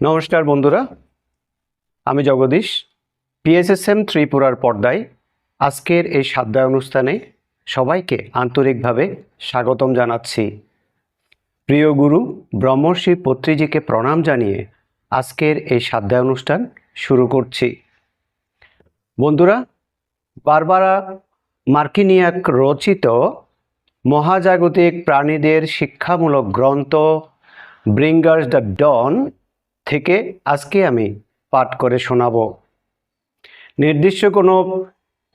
নমস্কার বন্ধুরা, আমি জগদীশ। পিএসএসএম ত্রিপুরার পর্দায় আজকের এই স্বাধ্যায় অনুষ্ঠানে সবাইকে আন্তরিকভাবে স্বাগতম জানাচ্ছি। প্রিয় গুরু ব্রহ্মর্ষি পত্রিজিকে প্রণাম জানিয়ে আজকের এই স্বাধ্যায় অনুষ্ঠান শুরু করছি। বন্ধুরা, বারবারা মার্কিনিয়াক রচিত মহাজাগতিক প্রাণীদের শিক্ষামূলক গ্রন্থ ব্রিঙ্গার্স দ্য ডন থেকে আজকে আমি পাঠ করে শোনাব। নির্দিষ্ট কোনো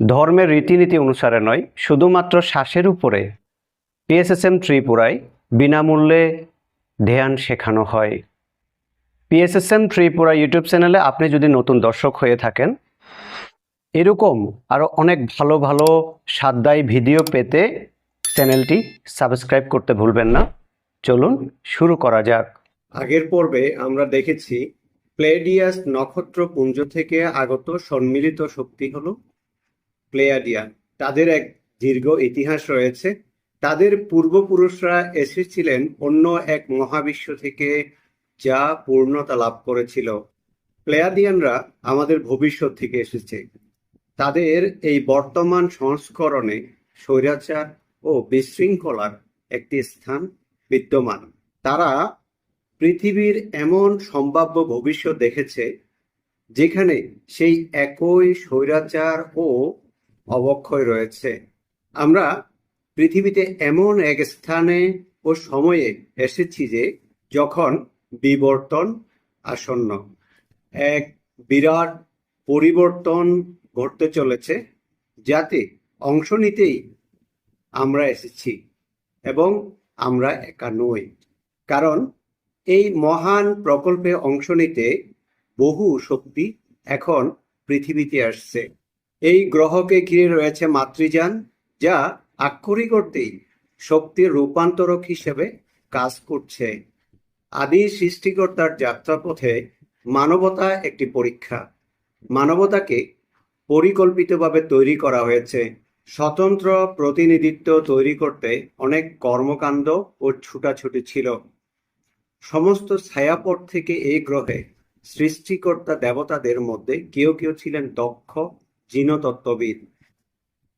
ধর্মের রীতিনীতি অনুসারে নয়, শুধুমাত্র শ্বাসের উপরে পিএসএসএম ত্রিপুরায় বিনামূল্যে ধ্যান শেখানো হয়। পিএসএসএম ত্রিপুরা ইউটিউব চ্যানেলে আপনি যদি নতুন দর্শক হয়ে থাকেন, এরকম আরও অনেক ভালো ভালো স্বাধ্যায় ভিডিও পেতে চ্যানেলটি সাবস্ক্রাইব করতে ভুলবেন না। চলুন শুরু করা যাক। আগের পর্বে আমরা দেখেছি প্লেডিয়াস নক্ষত্রপুঞ্জ থেকে আগত সম্মিলিত শক্তি হলো প্লেয়াডিয়ান। তাদের এক দীর্ঘ ইতিহাস রয়েছে। তাদের পূর্বপুরুষরা এসেছিলেন অন্য এক মহাবিশ্ব থেকে, যা পূর্ণতা লাভ করেছিল। প্লেয়াডিয়ানরা আমাদের ভবিষ্যৎ থেকে এসেছে। তাদের এই বর্তমান সংস্করণে স্বৈরাচার ও বিশৃঙ্খলার একটি স্থান বিদ্যমান। তারা পৃথিবীর এমন সম্ভাব্য ভবিষ্যৎ দেখেছে যেখানে সেই একই স্বৈরাচার ও অবক্ষয় রয়েছে। আমরা পৃথিবীতে এমন এক স্থানে ও সময়ে এসেছি যে যখন বিবর্তন আসন্ন, এক বিরাট পরিবর্তন ঘটতে চলেছে, যাতে অংশ নিতেই আমরা এসেছি এবং আমরা একা নই। কারণ এই মহান প্রকল্পে অংশ নিতে বহু শক্তি এখন পৃথিবীতে আসছে। এই গ্রহকে ঘিরে রয়েছে মাতৃযান, যা আক্ষরিক অর্থেই শক্তির রূপান্তরক হিসেবে কাজ করছে। আদি সৃষ্টিকর্তার যাত্রাপথে মানবতা একটি পরীক্ষা। মানবতাকে পরিকল্পিতভাবে তৈরি করা হয়েছে। স্বতন্ত্র প্রতিনিধিত্ব তৈরি করতে অনেক কর্মকাণ্ড ও ছুটাছুটি ছিল। সমস্ত ছায়াপথ থেকে এই গ্রহে সৃষ্টিকর্তা দেবতাদের মধ্যে কেউ কেউ ছিলেন দক্ষ জিনতত্ত্ববিদ।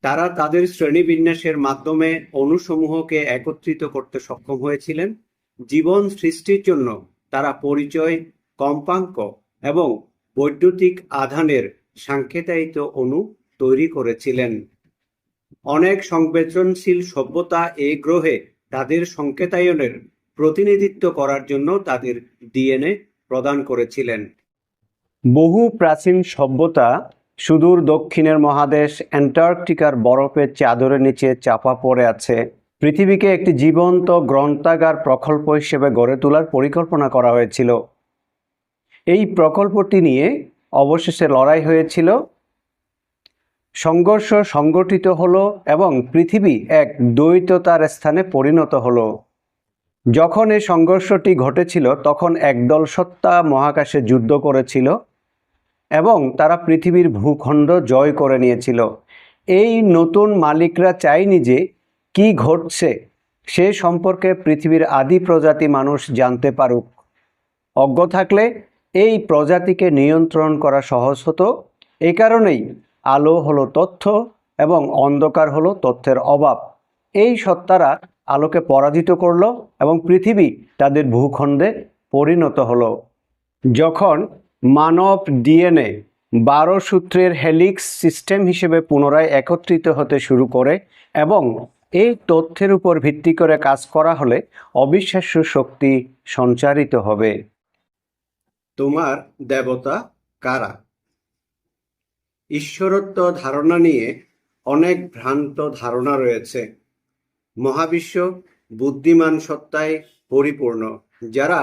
তারা তাদের শ্রেণীবিন্যাসের মাধ্যমে অণুসমূহকে একত্রিত করতে সক্ষম হয়েছিলেন। জীবন সৃষ্টির জন্য তারা পরিচয়, কম্পাঙ্ক এবং বৈদ্যুতিক আধানের সাংকেতায়িত অণু তৈরি করেছিলেন। অনেক সংবেদনশীল সভ্যতা এই গ্রহে তাদের সংকেতায়নের প্রতিনিধিত্ব করার জন্য তাদের ডিএনএ প্রদান করেছিলেন। বহু প্রাচীন সভ্যতা সুদূর দক্ষিণের মহাদেশ অ্যান্টার্কটিকার বরফের চাদরের নিচে চাপা পড়ে আছে। পৃথিবীকে একটি জীবন্ত গ্রন্থাগার প্রকল্প হিসেবে গড়ে তোলার পরিকল্পনা করা হয়েছিল। এই প্রকল্পটি নিয়ে অবশেষে লড়াই হয়েছিল, সংঘর্ষ সংগঠিত হলো এবং পৃথিবী এক দ্বৈততার স্থানে পরিণত হলো। যখন এই সংঘর্ষটি ঘটেছিল তখন একদল সত্তা মহাকাশে যুদ্ধ করেছিল এবং তারা পৃথিবীর ভূখণ্ড জয় করে নিয়েছিল। এই নতুন মালিকরা চায়নি যে কি ঘটছে সে সম্পর্কে পৃথিবীর আদি প্রজাতি মানুষ জানতে পারুক। অজ্ঞ থাকলে এই প্রজাতিকে নিয়ন্ত্রণ করা সহজ হতো। এই কারণেই আলো হলো তথ্য এবং অন্ধকার হলো তথ্যের অভাব। এই সত্তারা আলোকে পরাজিত করল এবং পৃথিবী তাদের ভূখণ্ডে পরিণত হলো। যখন মানব ডিএনএ 12 সূত্রের হেলিক্স সিস্টেম হিসেবে পুনরায় একত্রিত হতে শুরু করে এবং এই তথ্যের উপর ভিত্তি করে কাজ করা হলে অবিশ্বাস্য শক্তি সঞ্চারিত হবে। তোমার দেবতা কারা? ঈশ্বরত্ব ধারণা নিয়ে অনেক ভ্রান্ত ধারণা রয়েছে। মহাবিশ্ব বুদ্ধিমান সত্তায় পরিপূর্ণ, যারা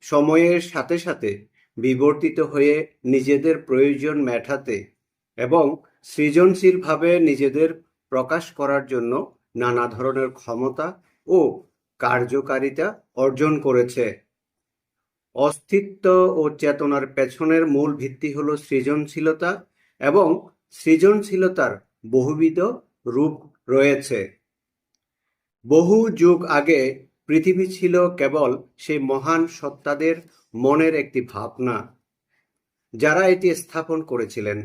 সময়ের সাথে সাথে বিবর্তিত হয়ে নিজেদের প্রয়োজন মেটাতে এবং সৃজনশীলভাবে নিজেদের প্রকাশ করার জন্য নানা ধরনের ক্ষমতা ও কার্যকারিতা অর্জন করেছে। অস্তিত্ব ও চেতনার পেছনের মূল ভিত্তি হলো সৃজনশীলতা এবং সৃজনশীলতার বহুবিধ রূপ রয়েছে। বহু যুগ আগে পৃথিবী ছিল কেবল সেই মহান সত্তাদের মনের একটি ভাবনা, যারা এটি স্থাপন করেছিলেন।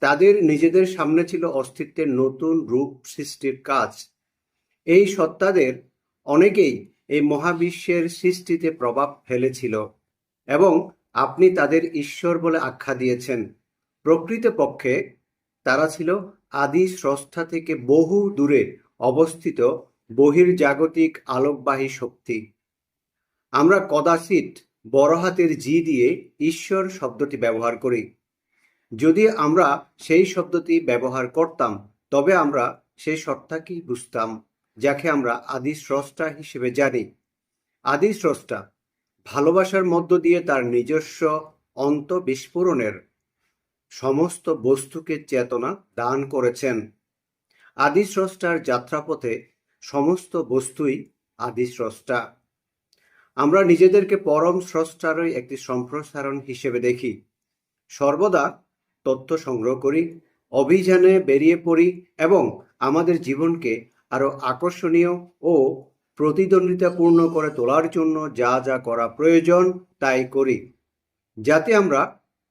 তাদের নিজেদের সামনে ছিল অস্তিত্বের নতুন রূপ সৃষ্টির কাজ। এই সত্তাদের অনেকেই এই মহাবিশ্বের সৃষ্টিতে প্রভাব ফেলেছিল এবং আপনি তাদের ঈশ্বর বলে আখ্যা দিয়েছেন। প্রকৃতপক্ষে তারা ছিল আদি স্রষ্টা থেকে বহু দূরে অবস্থিত বহির্জাগতিক আলোকবাহী শক্তি। আমরা কদাচিৎ বড় হাতের জি দিয়ে ঈশ্বর শব্দটি ব্যবহার করি। যদি আমরা সেই শব্দটি ব্যবহার করতাম, তবে আমরা সেই সত্তাকেই বুঝতাম, যাকে আমরা আদি স্রষ্টা হিসেবে জানি। আদি স্রষ্টা ভালোবাসার মধ্য দিয়ে তার নিজস্ব অন্তঃবিস্ফোরণের সমস্ত বস্তুকে চেতনা দান করেছেন। আদি স্রষ্টার যাত্রাপথে সমস্ত বস্তুই আদি স্রষ্টা। আমরা নিজেদেরকে পরম স্রষ্টারই একটি সম্প্রসারণ হিসেবে দেখি। সর্বদা তথ্য সংগ্রহ করি, অভিযানে বেরিয়ে পড়ি এবং আমাদের জীবনকে আরো আকর্ষণীয় ও প্রতিদ্বন্দ্বিতাপূর্ণ করে তোলার জন্য যা যা করা প্রয়োজন তাই করি, যাতে আমরা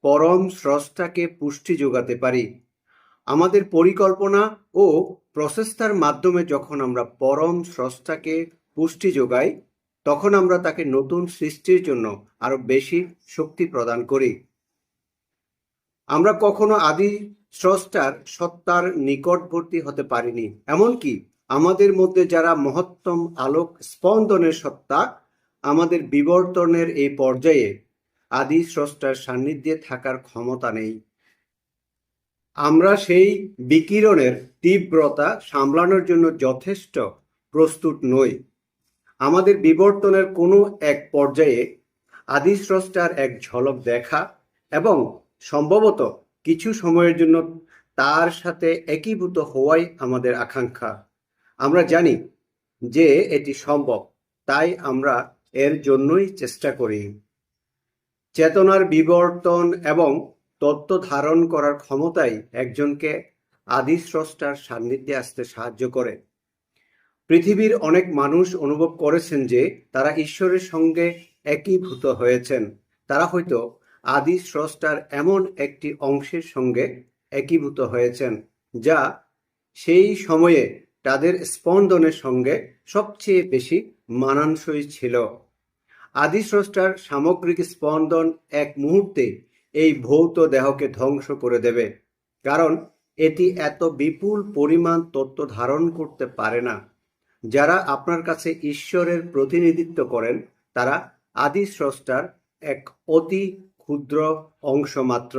পরম স্রষ্টাকে পুষ্টি যোগাতে পারি। আমাদের পরিকল্পনা ও প্রচেষ্টার মাধ্যমে যখন আমরা পরম স্রষ্টাকে পুষ্টি যোগাই, তখন আমরা তাকে নতুন সৃষ্টির জন্য আরো বেশি শক্তি প্রদান করি। আমরা কখনো আদি স্রষ্টার সত্তার নিকটবর্তী হতে পারিনি। এমনকি আমাদের মধ্যে যারা মহত্তম আলোক স্পন্দনের সত্তা, আমাদের বিবর্তনের এই পর্যায়ে আদি স্রষ্টার সান্নিধ্যে থাকার ক্ষমতা নেই। আমরা সেই বিকিরণের তীব্রতা সামলানোর জন্য যথেষ্ট প্রস্তুত নই। আমাদের বিবর্তনের কোনো এক পর্যায়ে আদি স্রষ্টার এক ঝলক দেখা এবং সম্ভবত কিছু সময়ের জন্য তার সাথে একীভূত হওয়াই আমাদের আকাঙ্ক্ষা। আমরা জানি যে এটি সম্ভব, তাই আমরা এর জন্যই চেষ্টা করি। চেতনার বিবর্তন এবং তত্ত্ব ধারণ করার ক্ষমতাই একজনকে আদি স্রষ্টার সান্নিধ্যে আসতে সাহায্য করে। পৃথিবীর অনেক মানুষ অনুভব করেছেন যে তারা ঈশ্বরের সঙ্গে একীভূত হয়েছেন। তারা হয়তো আদি স্রষ্টার এমন একটি অংশের সঙ্গে একীভূত হয়েছেন যা সেই সময়ে তাদের স্পন্দনের সঙ্গে সবচেয়ে বেশি মানানসই ছিল। আদি স্রষ্টার সামগ্রিক স্পন্দন এক মুহূর্তে এই ভৌত দেহকে ধ্বংস করে দেবে, কারণ এটি এত বিপুল পরিমাণ তত্ত্ব ধারণ করতে পারে না। যারা আপনার কাছে ঈশ্বরের প্রতিনিধিত্ব করেন, তারা আদি স্রষ্টার এক অতি ক্ষুদ্র অংশ মাত্র।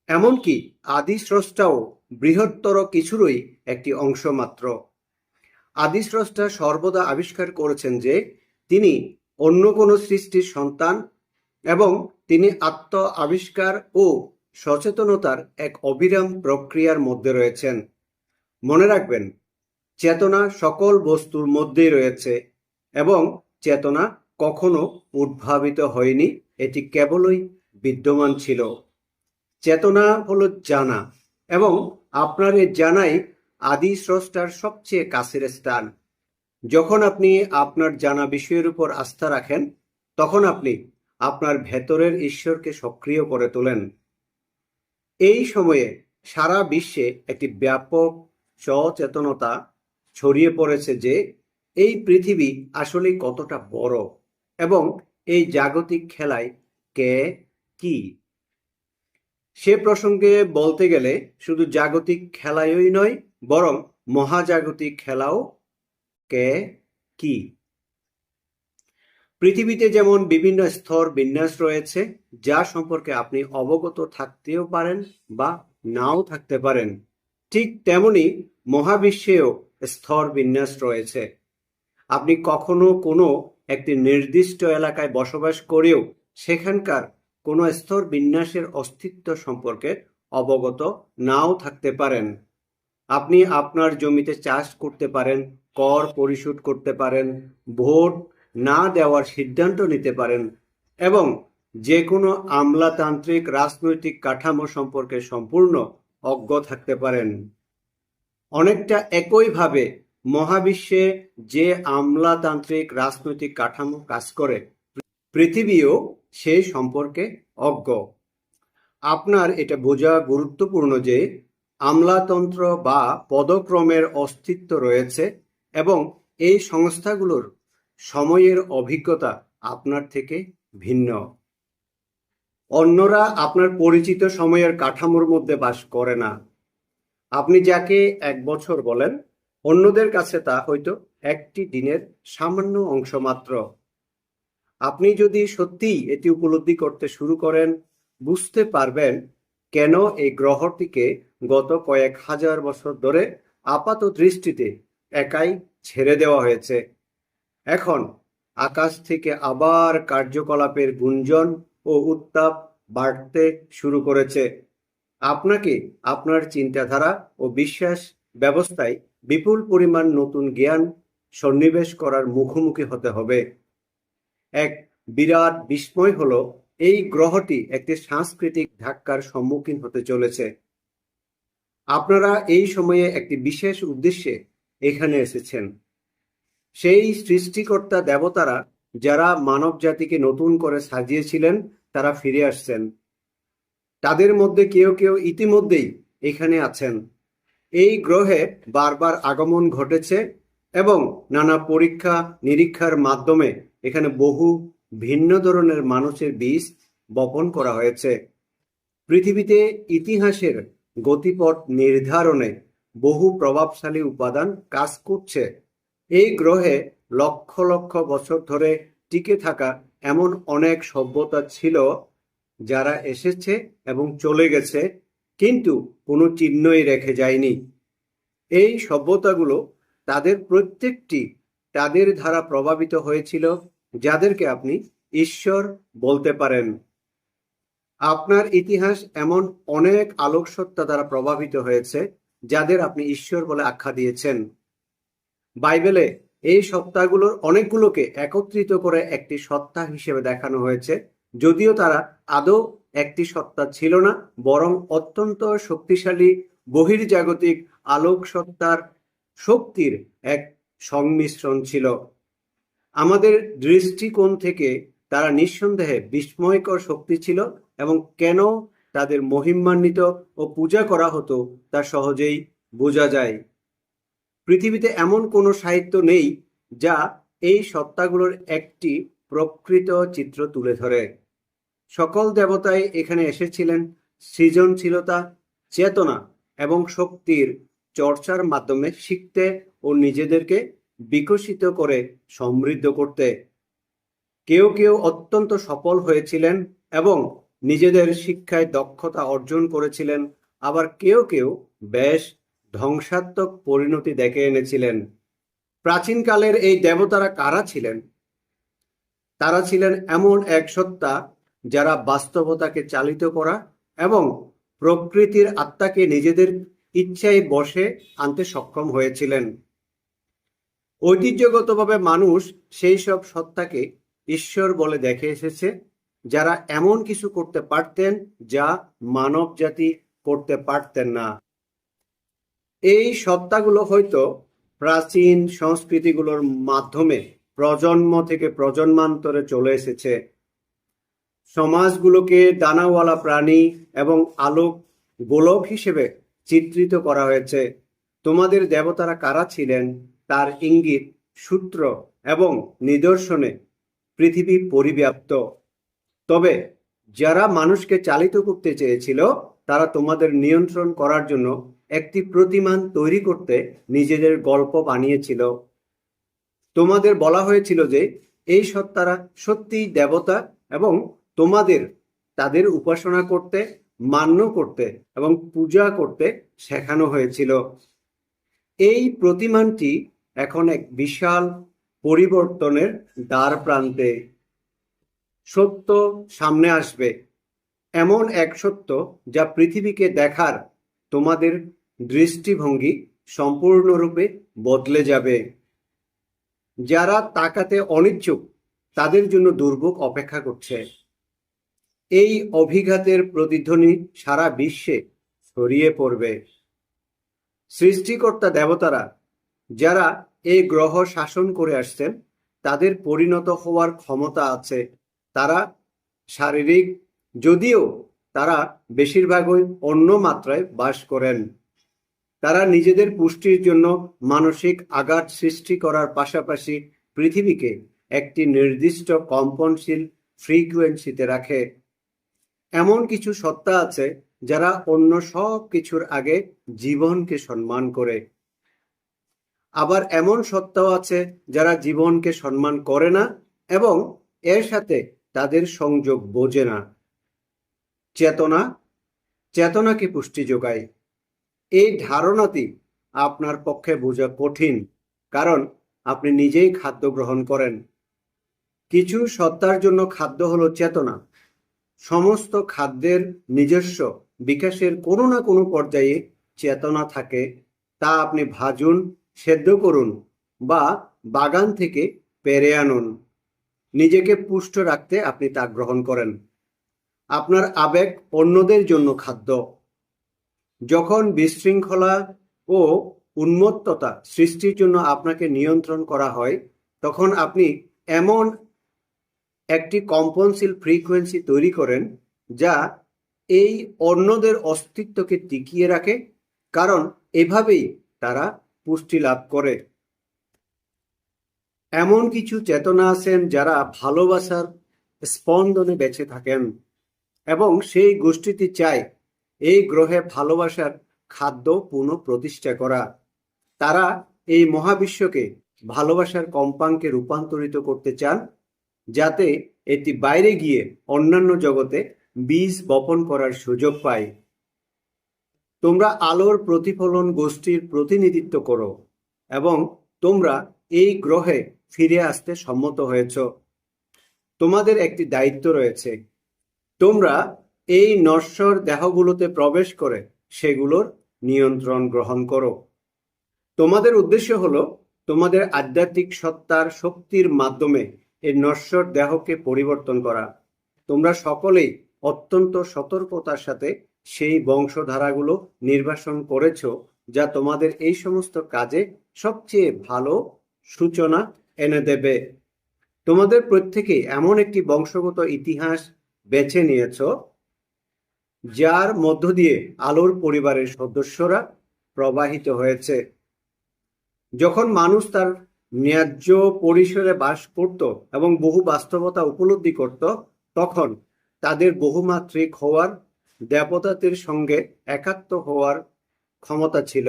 এমনকি আদি স্রষ্টাও বৃহত্তর কিছুরই একটি অংশ মাত্র। আদি স্রষ্টা সর্বদা আবিষ্কার করেছেন যে তিনি অন্য কোনো সৃষ্টির সন্তান এবং তিনি আত্ম আবিষ্কার ও সচেতনতার এক অবিরাম প্রক্রিয়ার মধ্যে রয়েছেন। মনে রাখবেন, চেতনা সকল বস্তুর মধ্যেই রয়েছে এবং চেতনা কখনো উদ্ভাবিত হয়নি, এটি কেবলই বিদ্যমান ছিল। চেতনা হলো জানা এবং আপনার এই জানাই আদি স্রষ্টার সবচেয়ে কাছের স্থান। যখন আপনি আপনার জানা বিষয়ের উপর আস্থা রাখেন, তখন আপনি আপনার ভেতরের ঈশ্বরকে সক্রিয় করে তোলেন। এই সময়ে সারা বিশ্বে একটি ব্যাপক সচেতনতা ছড়িয়ে পড়েছে যে এই পৃথিবী আসলে কতটা বড় এবং এই জাগতিক খেলায় কে কি। সে প্রসঙ্গে বলতে গেলে শুধু জাগতিক খেলায়ই নয়, বরং মহাজাগতিক খেলাও কে কি। পৃথিবীতে যেমন বিভিন্ন স্তর বিন্যাস রয়েছে, যা সম্পর্কে আপনি অবগত থাকতেও পারেন বা নাও থাকতে পারেন, ঠিক তেমনি মহাবিশ্বেও স্তর বিন্যাস রয়েছে। আপনি কখনো কোনো একটি নির্দিষ্ট এলাকায় বসবাস করেও সেখানকার কোনো স্তর বিন্যাসের অস্তিত্ব সম্পর্কে অবগত নাও থাকতে পারেন। আপনি আপনার জমিতে চাষ করতে পারেন, কর পরিশোধ করতে পারেন, ভোট না দেওয়ার সিদ্ধান্ত নিতে পারেন এবং যে কোনো আমলাতান্ত্রিক রাজনৈতিক কাঠামো সম্পর্কে সম্পূর্ণ অজ্ঞ থাকতে পারেন। অনেকটা একইভাবে মহাবিশ্বে যে আমলাতান্ত্রিক রাজনৈতিক কাঠামো কাজ করে, পৃথিবীও সেই সম্পর্কে অজ্ঞ। আপনার এটা বোঝা গুরুত্বপূর্ণ যে আমলাতন্ত্র বা পদক্রমের অস্তিত্ব রয়েছে এবং এই সংস্থাগুলোর সময়ের অভিজ্ঞতা আপনার থেকে ভিন্ন। অন্যরা আপনার পরিচিত সময়ের কাঠামোর মধ্যে বাস করে না। আপনি যাকে 1 বছর বলেন, অন্যদের কাছে তা হয়তো একটি দিনের সামান্য অংশ মাত্র। আপনি যদি সত্যিই এটি উপলব্ধি করতে শুরু করেন, বুঝতে পারবেন কেন এই গ্রহটিকে গত কয়েক হাজার বছর ধরে আপাত দৃষ্টিতে একাই ছেড়ে দেওয়া হয়েছে। এখন আকাশ থেকে আবার কার্যকলাপের গুঞ্জন ও উত্তাপ বাড়তে শুরু করেছে। আপনাকে আপনার চিন্তাধারা ও বিশ্বাস ব্যবস্থায় বিপুল পরিমাণ নতুন জ্ঞান সন্নিবেশ করার মুখোমুখি হতে হবে। এক বিরাট বিস্ময় হলো এই গ্রহটি একটি সাংস্কৃতিক ধাক্কার সম্মুখীন হতে চলেছে। আপনারা এই সময়ে একটি বিশেষ উদ্দেশ্যে এখানে এসেছেন। সেই সৃষ্টিকর্তা দেবতারা যারা মানব জাতিকে নতুন করে সাজিয়েছিলেন, তারা ফিরে আসছেন। তাদের মধ্যে কেউ কেউ ইতিমধ্যেই এখানে আছেন। এই গ্রহে বারবার আগমন ঘটেছে এবং নানা পরীক্ষা নিরীক্ষার মাধ্যমে এখানে বহু ভিন্ন ধরনের মানুষের বীজ বপন করা হয়েছে। পৃথিবীতে ইতিহাসের গতিপথ নির্ধারণে বহু প্রভাবশালী উপাদান কাজ করছে। এই গ্রহে লক্ষ লক্ষ বছর ধরে টিকে থাকা এমন অনেক সভ্যতা ছিল যারা এসেছে এবং চলে গেছে, কিন্তু কোনো চিহ্নই রেখে যায়নি। এই সভ্যতাগুলো তাদের প্রত্যেকটি তাদের দ্বারা প্রভাবিত হয়েছিল, যাদেরকে আপনি ঈশ্বর বলতে পারেন। আপনার ইতিহাস এমন অনেক আলোকসত্তা দ্বারা প্রভাবিত হয়েছে যাদের আপনি ঈশ্বর বলে আখ্যা দিয়েছেন। বাইবেলে এই সত্তাগুলোর অনেকগুলোকে একত্রিত করে একটি সত্তা হিসেবে দেখানো হয়েছে, যদিও তারা আদৌ একটি সত্তা ছিল না, বরং অত্যন্ত শক্তিশালী বহির্জাগতিক আলোক সত্তার শক্তির এক সংমিশ্রণ ছিল। আমাদের দৃষ্টিকোণ থেকে তারা নিঃসন্দেহে বিস্ময়কর শক্তি ছিল এবং কেন তাদের মহিমান্বিত ও পূজা করা হতো তা সহজেই বোঝা যায়। পৃথিবীতে এমন কোনো সাহিত্য নেই যা এই সত্তাগুলোর একটি প্রকৃত চিত্র তুলে ধরে। সকল দেবতাই এখানে এসেছিলেন সৃজনশীলতা, চেতনা এবং শক্তির চর্চার মাধ্যমে শিখতে ও নিজেদেরকে বিকশিত করে সমৃদ্ধ করতে। কেউ কেউ অত্যন্ত সফল হয়েছিলেন এবং নিজেদের শিক্ষায় দক্ষতা অর্জন করেছিলেন, আবার কেউ কেউ বেশ ধ্বংসাত্মক পরিণতি ডেকে এনেছিলেন। প্রাচীনকালের এই দেবতারা কারা ছিলেন? তারা ছিলেন এমন এক সত্তা যারা বাস্তবতাকে চালিত করা এবং প্রকৃতির আত্মাকে নিজেদের ইচ্ছায় বশে আনতে সক্ষম হয়েছিলেন। ঐতিহ্যগতভাবে মানুষ সেই সব সত্তাকে ঈশ্বর বলে দেখে এসেছে, যারা এমন কিছু করতে পারতেন যা মানব জাতি করতে পারতেন না। এই সত্তাগুলো হয়তো প্রাচীন সংস্কৃতিগুলোর মাধ্যমে প্রজন্ম থেকে প্রজন্মান্তরে চলে এসেছে। সমাজগুলোকে ডানাওয়ালা প্রাণী এবং আলোক গোলক হিসেবে চিত্রিত করা হয়েছে। তোমাদের দেবতারা কারা ছিলেন তার ইঙ্গিত, সূত্র এবং নিদর্শনে পৃথিবী পরিব্যাপ্ত। তবে যারা মানুষকে চালিত করতে চেয়েছিল, তারা তোমাদের নিয়ন্ত্রণ করার জন্য একটি প্রতিমান তৈরি করতে নিজেদের গল্প বানিয়েছিল। তোমাদের বলা হয়েছিল যে এই সত্তারা সত্যিই দেবতা এবং তোমাদের তাদের উপাসনা করতে, মান্য করতে এবং পূজা করতে শেখানো হয়েছিল। এই প্রতিমানটি এখন এক বিশাল পরিবর্তনের দ্বার প্রান্তে। সত্য সামনে আসবে, এমন এক সত্য যা পৃথিবীকে দেখার তোমাদের দৃষ্টিভঙ্গি সম্পূর্ণরূপে বদলে যাবে। যারা তাকাতে অনিচ্ছুক তাদের জন্য দুর্ভোগ অপেক্ষা করছে। এই অভিঘাতের প্রতিধ্বনি সারা বিশ্বে ছড়িয়ে পড়বে। সৃষ্টিকর্তা দেবতারা যারা এই গ্রহ শাসন করে আসছেন তাদের পরিণত হওয়ার ক্ষমতা আছে। তারা শারীরিক, যদিও তারা বেশিরভাগই অন্য মাত্রায় বাস করেন। তারা নিজেদের পুষ্টির জন্য মানসিক আঘাত সৃষ্টি করার পাশাপাশি পৃথিবীকে একটি নির্দিষ্ট কম্পনশীল ফ্রিকোয়েন্সিতে রাখে। এমন কিছু সত্তা আছে যারা অন্য সব কিছুর আগে জীবনকে সম্মান করে। আবার এমন সত্তাও আছে যারা জীবনকে সম্মান করে না এবং এর সাথে তাদের সংযোগ বোঝে না। চেতনা চেতনাকে পুষ্টি যোগায়। এই ধারণাটি আপনার পক্ষে বোঝা কঠিন, কারণ আপনি নিজেই খাদ্য গ্রহণ করেন। কিছু সত্তার জন্য খাদ্য হলো চেতনা। সমস্ত খাদ্যের নিজস্ব বিকাশের কোনো না কোনো পর্যায়ে চেতনা থাকে। তা আপনি ভাজুন, সেদ্ধ করুন বা বাগান থেকে পেড়ে আনুন, নিজেকে পুষ্ট রাখতে আপনি তা গ্রহণ করেন। আপনার আবেগ অন্যদের জন্য খাদ্য। যখন বিশৃঙ্খলা ও উন্মত্ততা সৃষ্টির জন্য আপনাকে নিয়ন্ত্রণ করা হয়, তখন আপনি এমন একটি কম্পনশীল ফ্রিকোয়েন্সি তৈরি করেন যা এই অন্যদের অস্তিত্বকে টিকিয়ে রাখে, কারণ এভাবেই তারা পুষ্টি লাভ করে। এমন কিছু চেতনা আছেন যারা ভালোবাসার স্পন্দনে বেঁচে থাকেন এবং সেই গোষ্ঠীটি চায় এই গ্রহে ভালোবাসার খাদ্য পুনঃপ্রতিষ্ঠা করা। তারা এই মহাবিশ্বকে ভালোবাসার কম্পাঙ্কে রূপান্তরিত করতে চান, যাতে এটি বাইরে গিয়ে অন্যান্য জগতে বীজ বপন করার সুযোগ পায়। তোমরা আলোর প্রতিফলন গোষ্ঠীর প্রতিনিধিত্ব করো এবং তোমরা এই গ্রহে ফিরে আসতে সম্মত হয়েছ। তোমাদের একটি দায়িত্ব রয়েছে। তোমরা এই নশ্বর দেহগুলোতে প্রবেশ করে সেগুলোর নিয়ন্ত্রণ গ্রহণ করো। তোমাদের উদ্দেশ্য হলো তোমাদের আধ্যাত্মিক সত্তার শক্তির মাধ্যমে এই নশ্বর দেহকে পরিবর্তন করা। তোমরা সকলেই অত্যন্ত সতর্কতার সাথে সেই বংশধারাগুলো নির্বাসন করেছ, যা তোমাদের এই সমস্ত কাজে সবচেয়ে ভালো সূচনা এনে দেবে। তোমাদের প্রত্যেকেই এমন একটি বংশগত ইতিহাস বেছে নিয়েছ যার মধ্য দিয়ে আলোর পরিবারের সদস্যরা প্রবাহিত হয়েছে। যখন মানুষ তার ন্যায্য পরিসরে বাস করত এবং বহু বাস্তবতা উপলব্ধি করত, তখন তাদের বহুমাত্রিক হওয়ার, দেবতাদের সঙ্গে একাত্ম হওয়ার ক্ষমতা ছিল।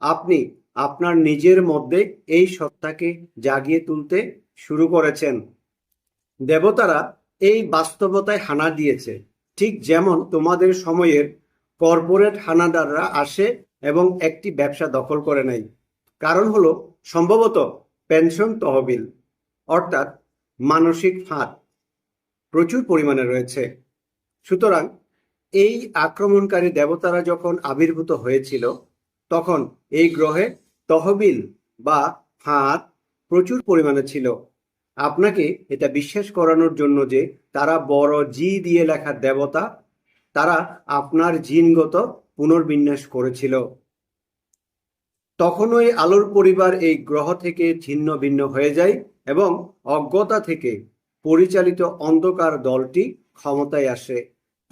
আপনি আপনার নিজের মধ্যে এই সত্তাকে জাগিয়ে তুলতে শুরু করেছেন। দেবতারা এই বাস্তবতায় হানা দিয়েছে, ঠিক যেমন তোমাদের সময়ের কর্পোরেট হানাদাররা আসে এবং একটি ব্যবসা দখল করে নেয়। কারণ হলো সম্ভবত পেনশন তহবিল, অর্থাৎ মানসিক ফাঁদ প্রচুর পরিমাণে রয়েছে। সুতরাং এই আক্রমণকারী দেবতারা যখন আবির্ভূত হয়েছিল, তখন এই গ্রহে তহবিল বা ফাঁদ প্রচুর পরিমাণে ছিল। আপনাকে এটা বিশ্বাস করানোর জন্য যে তারা বড় জি দিয়ে লেখা দেবতা, তারা আপনার জিনগত পুনর্বিন্যাস করেছিল। তখনই আলোর পরিবার এই গ্রহ থেকে ছিন্ন ভিন্ন হয়ে যায় এবং অজ্ঞতা থেকে পরিচালিত অন্ধকার দলটি ক্ষমতায় আসে।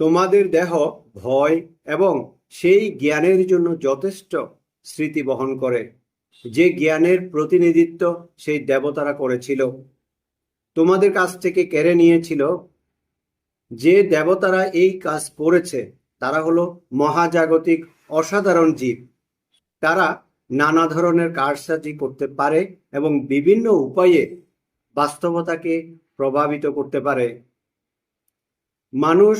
তোমাদের দেহ ভয় এবং সেই জ্ঞানের জন্য যথেষ্ট স্মৃতি বহন করে, যে জ্ঞানের প্রতিনিধিত্ব সেই দেবতারা করেছিল, তোমাদের কাছ থেকে কেড়ে নিয়েছিল। যে দেবতারা এই কাজ করেছে তারা হলো মহাজাগতিক অসাধারণ জীব। তারা নানা ধরনের কারসাজি করতে পারে এবং বিভিন্ন উপায়ে বাস্তবতাকে প্রভাবিত করতে পারে। মানুষ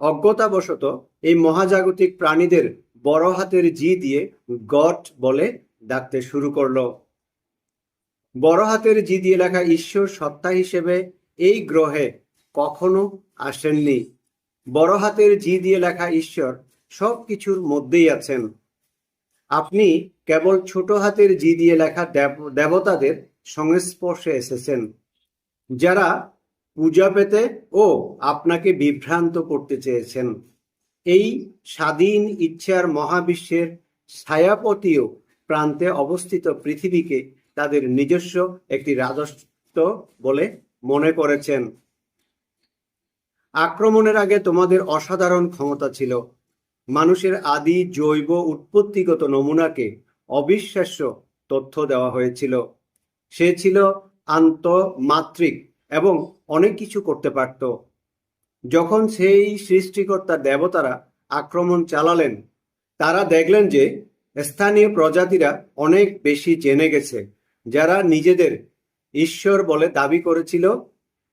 অজ্ঞতাবশত এই মহাজাগতিক প্রাণীদের বড় হাতের জি দিয়ে গড বলে ডাকতে শুরু করলো। বড় হাতের জি দিয়ে লেখা ঈশ্বর সত্তা হিসেবে এই গ্রহে কখনো আসেননি। বড় হাতের জি দিয়ে লেখা ঈশ্বর সব কিছুর মধ্যেই আছেন। আপনি কেবল ছোট হাতের জি দিয়ে লেখা দেবতাদের সংস্পর্শে এসেছেন, যারা পূজা পেতে ও আপনাকে বিভ্রান্ত করতে চেয়েছেন। এই স্বাধীন ইচ্ছার মহাবিশ্বের ছায়াপতিও প্রান্তে অবস্থিত পৃথিবীকে তাদের নিজস্ব একটি রাজত্ব বলে মনে করেছেন। আক্রমণের আগে তোমাদের অসাধারণ ক্ষমতা ছিল। মানুষের আদি জৈব উৎপত্তিগত নমুনাকে অবিশ্বাস্য তথ্য দেওয়া হয়েছিল। সে ছিল আন্তঃমাত্রিক এবং অনেক কিছু করতে পারত। যখন সেই সৃষ্টিকর্তা দেবতারা আক্রমণ চালালেন, তারা দেখলেন যে স্থানীয় প্রজাতিরা অনেক বেশি জেনে গেছে। যারা নিজেদের ঈশ্বর বলে দাবি করেছিল,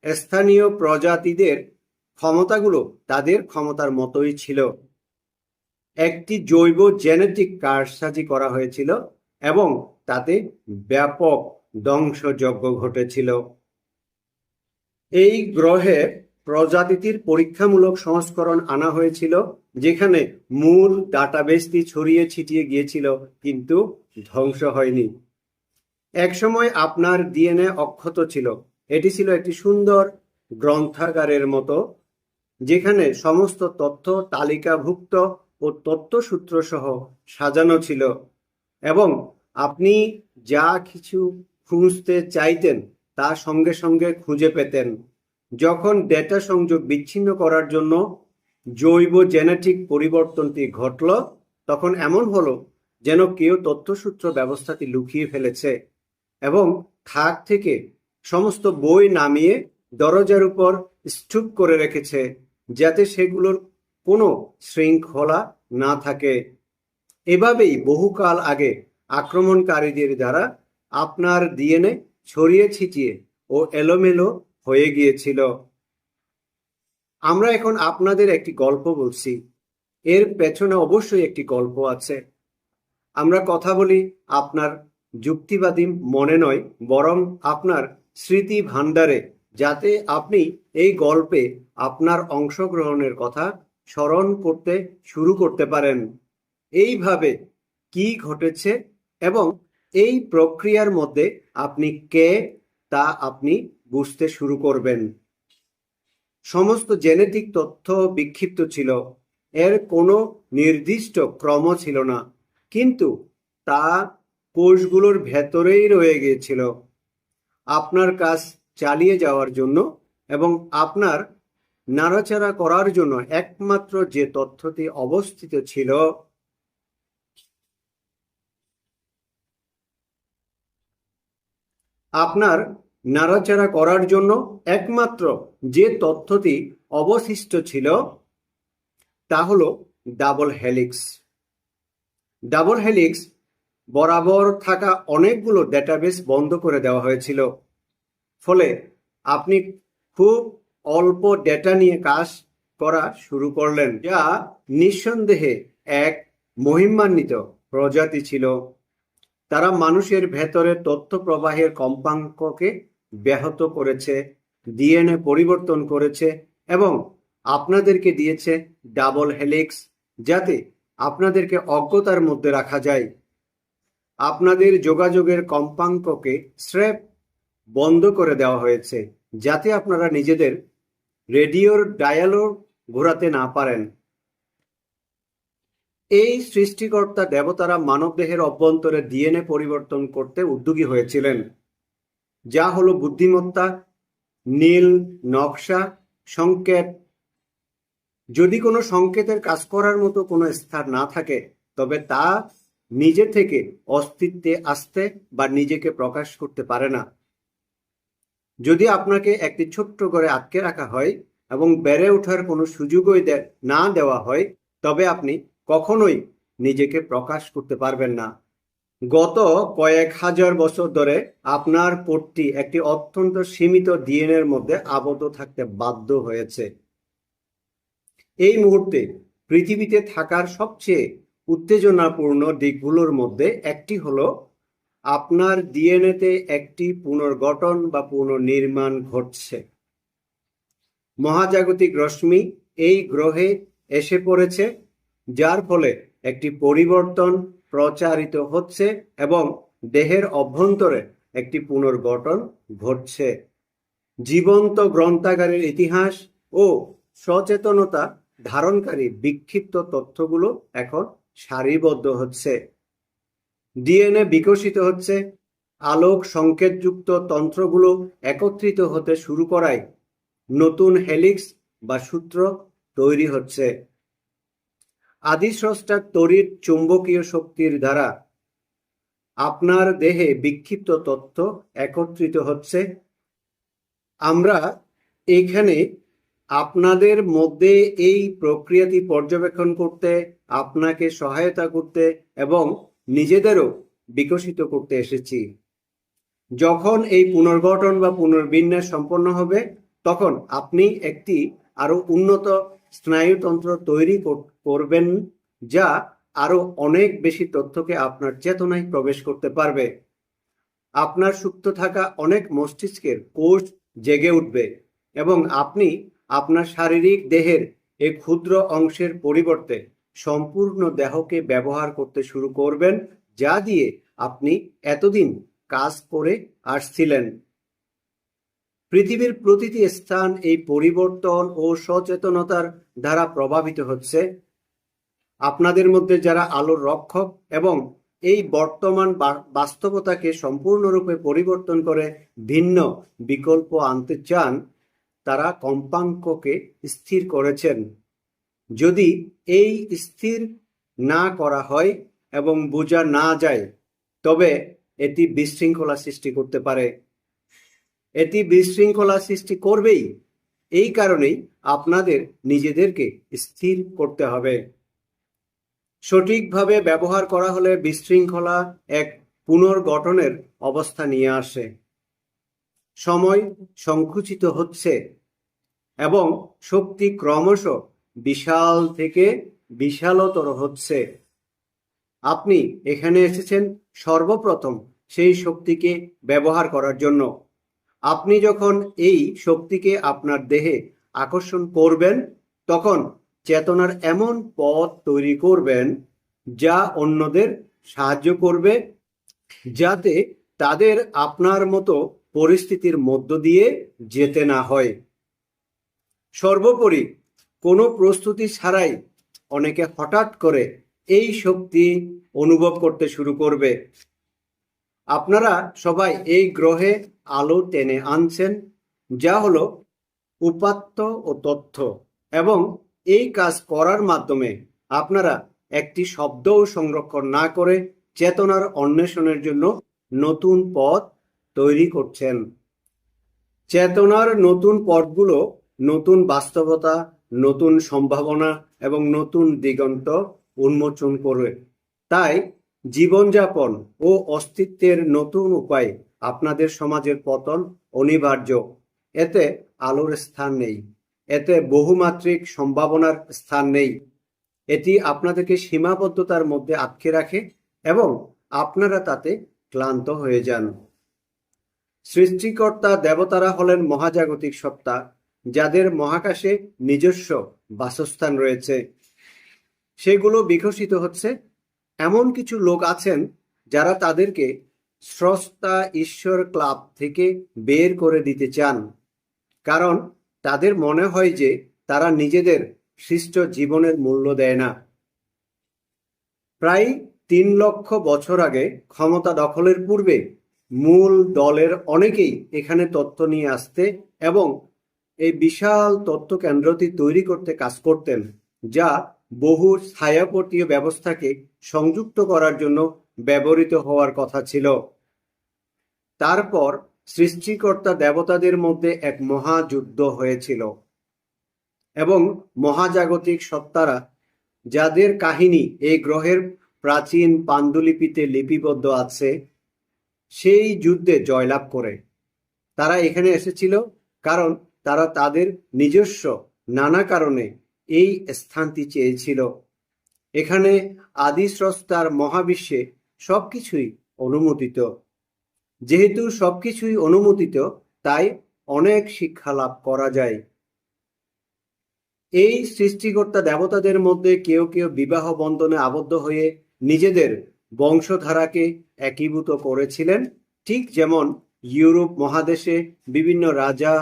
স্থানীয় প্রজাতিদের ক্ষমতাগুলো তাদের ক্ষমতার মতোই ছিল। একটি জৈব জেনেটিক কারসাজি করা হয়েছিল এবং তাতে ব্যাপক ধ্বংসযজ্ঞ ঘটেছিল। এই গ্রহে প্রজাতির পরীক্ষামূলক সংস্করণ আনা হয়েছিল, যেখানে মূল ডাটাবেসটি ছড়িয়ে ছিটিয়ে গিয়েছিল কিন্তু ধ্বংস হয়নি। একসময় আপনার ডিএনএ অক্ষত ছিল। এটি ছিল একটি সুন্দর গ্রন্থাগারের মতো, যেখানে সমস্ত তথ্য তালিকাভুক্ত ও তথ্যসূত্র সহ সাজানো ছিল এবং আপনি যা কিছু খুঁজতে চাইতেন তা সঙ্গে সঙ্গে খুঁজে পেতেন। যখন ডেটা সংযোগ বিচ্ছিন্ন করার জন্য জৈব জেনেটিক পরিবর্তনটি ঘটল, তখন এমন হলো যেন কেউ তথ্যসূত্র ব্যবস্থাটি লুকিয়ে ফেলেছে এবং থাক থেকে সমস্ত বই নামিয়ে দরজার উপর স্তূপ করে রেখেছে, যাতে সেগুলোর কোনো শৃঙ্খলা না থাকে। এভাবেই বহুকাল আগে আক্রমণকারীদের দ্বারা আপনার ডিএনএ ছড়িয়ে ছিটিয়ে ও এলোমেলো হয়ে গিয়েছিল। আমরা এখন আপনাদের একটি গল্প বলছি। এর পেছনে অবশ্যই একটি গল্প আছে। আমরা কথা বলি আপনার যুক্তিবাদী মনে নয়, বরং আপনার স্মৃতি ভাণ্ডারে, যাতে আপনি এই গল্পে আপনার অংশগ্রহণের কথা স্মরণ করতে শুরু করতে পারেন। এইভাবে কি ঘটেছে এবং এই প্রক্রিয়ার মধ্যে আপনি কে তা আপনি বুঝতে শুরু করবেন। সমস্ত জেনেটিক তথ্য বিক্ষিপ্ত ছিল। এর কোনো নির্দিষ্ট ক্রম ছিল না, কিন্তু তা কোষগুলোর ভেতরেই রয়ে গিয়েছিল আপনার কাজ চালিয়ে যাওয়ার জন্য এবং আপনার নাড়াচাড়া করার জন্য। একমাত্র যে তথ্যটি অবস্থিত ছিল আপনার নাড়াচাড়া করার জন্য একমাত্র যে তথ্যটি অবশিষ্ট ছিল তা হলো ডাবল হেলিক্স। ডাবল হেলিক্স বরাবর থাকা অনেকগুলো ডেটাবেস বন্ধ করে দেওয়া হয়েছিল। ফলে আপনি খুব অল্প ডেটা নিয়ে কাজ করা শুরু করলেন, যা নিঃসন্দেহে এক মহিমান্বিত প্রজাতি ছিল। তারা মানুষের ভেতরে তথ্য প্রবাহের কম্পাঙ্ককে ব্যাহত করেছে, ডিএনএ পরিবর্তন করেছে এবং আপনাদেরকে দিয়েছে ডাবল হেলিক্স, যাতে আপনাদেরকে অজ্ঞতার মধ্যে রাখা যায়। আপনাদের যোগাযোগের কম্পাঙ্ককে স্রেফ বন্ধ করে দেওয়া হয়েছে, যাতে আপনারা নিজেদের রেডিওর ডায়ালও ঘোরাতে না পারেন। এই সৃষ্টিকর্তা দেবতারা মানবদেহের অভ্যন্তরে ডিএনএ পরিবর্তন করতে উদ্যোগী হয়েছিলেন, যা হলো বুদ্ধিমত্তা, নীল নকশা, সংকেত। যদি কোনো সংকেতের কাজ করার মতো কোনো স্থান না থাকে, তবে তা নিজে থেকে অস্তিত্বে আসতে বা নিজেকে প্রকাশ করতে পারে না। যদি আপনাকে একটি ছোট্ট ঘরে আটকে রাখা হয় এবং বেড়ে ওঠার কোনো সুযোগই না দেওয়া হয়, তবে আপনি কখনোই নিজেকে প্রকাশ করতে পারবেন না। গত কয়েক হাজার বছর ধরে আপনার কোডটি একটি অত্যন্ত সীমিত ডিএনএর মধ্যে আবদ্ধ থাকতে বাধ্য হয়েছে। এই মুহূর্তে পৃথিবীতে থাকার সবচেয়ে উত্তেজনাপূর্ণ দিকগুলোর মধ্যে একটি হলো আপনার ডিএনএতে একটি পুনর্গঠন বা পুনর্নির্মাণ ঘটছে। মহাজাগতিক রশ্মি এই গ্রহে এসে পড়েছে, যার ফলে একটি পরিবর্তন প্রচারিত হচ্ছে এবং দেহের অভ্যন্তরে একটি পুনর্গঠন ঘটছে। জীবন্ত গ্রন্থাগারের ইতিহাস ও সচেতনতা ধারণকারী বিক্ষিপ্ত তথ্যগুলো এখন সারিবদ্ধ হচ্ছে। ডিএনএ বিকশিত হচ্ছে, আলোক সংকেতযুক্ত তন্ত্রগুলো একত্রিত হতে শুরু করায় নতুন হেলিক্স বা সূত্র তৈরি হচ্ছে। আদিস্রষ্টার তড়িৎ চুম্বকীয় শক্তির দ্বারা আপনার দেহে বিক্ষিপ্ত তথ্য একত্রিত হচ্ছে। আমরা এখানে আপনাদের মধ্যে এই প্রক্রিয়াটি পর্যবেক্ষণ করতে, আপনাকে সহায়তা করতে এবং নিজেদেরও বিকশিত করতে এসেছি। যখন এই পুনর্গঠন বা পুনর্বিন্যাস সম্পন্ন হবে, তখন আপনি একটি আরো উন্নত স্নায়ুতন্ত্র তৈরি করবেন, যা আরো অনেক বেশি তথ্যকে আপনার চেতনায় প্রবেশ করতে পারবে। আপনার সুপ্ত থাকা অনেক মস্তিষ্কের কোষ জেগে উঠবে এবং আপনি আপনার শারীরিক দেহের এই ক্ষুদ্র অংশের পরিবর্তে সম্পূর্ণ দেহকে ব্যবহার করতে শুরু করবেন, যা দিয়ে আপনি এতদিন কাজ করে আসছিলেন। পৃথিবীর প্রতিটি স্থান এই পরিবর্তন ও সচেতনতার দ্বারা প্রভাবিত হচ্ছে। আপনাদের মধ্যে যারা আলোর রক্ষক এবং এই বর্তমান বাস্তবতাকে সম্পূর্ণরূপে পরিবর্তন করে ভিন্ন বিকল্প আনতে চান, তারা কম্পাঙ্ককে স্থির করেছেন। যদি এই স্থির না করা হয় এবং বোঝা না যায়, তবে এটি বিশৃঙ্খলা সৃষ্টি করতে পারে। এটি বিশৃঙ্খলা সৃষ্টি করবেই। এই কারণেই আপনাদের নিজেদেরকে স্থির করতে হবে। সঠিকভাবে ব্যবহার করা হলে বিশৃঙ্খলা এক পুনর্গঠনের অবস্থা নিয়ে আসে। সময় সংকুচিত হচ্ছে এবং শক্তি ক্রমশ বিশাল থেকে বিশালতর হচ্ছে। আপনি এখানে এসেছেন সর্বপ্রথম সেই শক্তিকে ব্যবহার করার জন্য। আপনি যখন এই শক্তিকে আপনার দেহে আকর্ষণ করবেন, তখন চেতনার এমন পথ তৈরি করবেন যা অন্যদের সাহায্য করবে, যাতে তাদের আপনার মতো পরিস্থিতির মধ্য দিয়ে যেতে না হয়। সর্বোপরি, কোনো প্রস্তুতি ছাড়াই অনেকে হঠাৎ করে এই শক্তি অনুভব করতে শুরু করবে। আপনারা সবাই এই গ্রহে আলো টেনে আনছেন, যা হলো উপাত্ত ও তথ্য, এবং এই কাজ করার মাধ্যমে আপনারা একটি শব্দও সংরক্ষণ না করে চেতনার অন্বেষণের জন্য নতুন পথ তৈরি করছেন। চেতনার নতুন পথগুলো নতুন বাস্তবতা, নতুন সম্ভাবনা এবং নতুন দিগন্ত উন্মোচন করবে। তাই জীবনযাপন ও অস্তিত্বের নতুন উপায় আপনাদের সমাজের পতন অনিবার্য। এতে আলোর স্থান নেই, এতে বহুমাত্রিক সম্ভাবনার স্থান নেই। এটি আপনাদেরকে সীমাবদ্ধতার মধ্যে আটকে রাখে এবং আপনারা তাতে ক্লান্ত হয়ে যান। সৃষ্টিকর্তা দেবতারা হলেন মহাজাগতিক সত্তা, যাদের মহাকাশে নিজস্ব বাসস্থান রয়েছে। সেগুলো বিকশিত হচ্ছে। এমন কিছু লোক আছেন যারা তাদেরকে স্রষ্টা ঈশ্বর ক্লাব থেকে বের করে দিতে চান, কারণ তাদের মনে হয় যে তারা নিজেদের সৃষ্ট জীবনের মূল্য দেয় না। প্রায় 3 লক্ষ বছর আগে ক্ষমতা দখলের পূর্বে মূল দলের অনেকেই এখানে তথ্য নিয়ে আসতে এবং এই বিশাল তথ্য কেন্দ্রটি তৈরি করতে কাজ করতেন, যা বহু ছায়াপথীয় ব্যবস্থাকে সংযুক্ত করার জন্য ব্যবহৃত হওয়ার কথা ছিল। তারপর সৃষ্টিকর্তা দেবতাদের মধ্যে এক মহাযুদ্ধ হয়েছিল এবং মহাজাগতিক সত্তারা, যাদের কাহিনী এই গ্রহের প্রাচীন পাণ্ডুলিপিতে লিপিবদ্ধ আছে, সেই যুদ্ধে জয়লাভ করে। তারা এখানে এসেছিল কারণ তারা তাদের নিজস্ব নানা কারণে এই স্থানটি চেয়েছিল। এখানে আদিস্রষ্টার মহাবিশ্বে সবকিছুই অনুমোদিত। যেহেতু সবকিছুই অনুমোদিত, তাই অনেক শিক্ষা লাভ করা যায়। এই সৃষ্টিকর্তা দেবতাদের মধ্যে কেউ কেউ বিবাহ বন্ধনে আবদ্ধ হয়ে নিজেদের বংশধারাকে একীভূত করেছিলেন, ঠিক যেমন ইউরোপ মহাদেশে বিভিন্ন রাজা,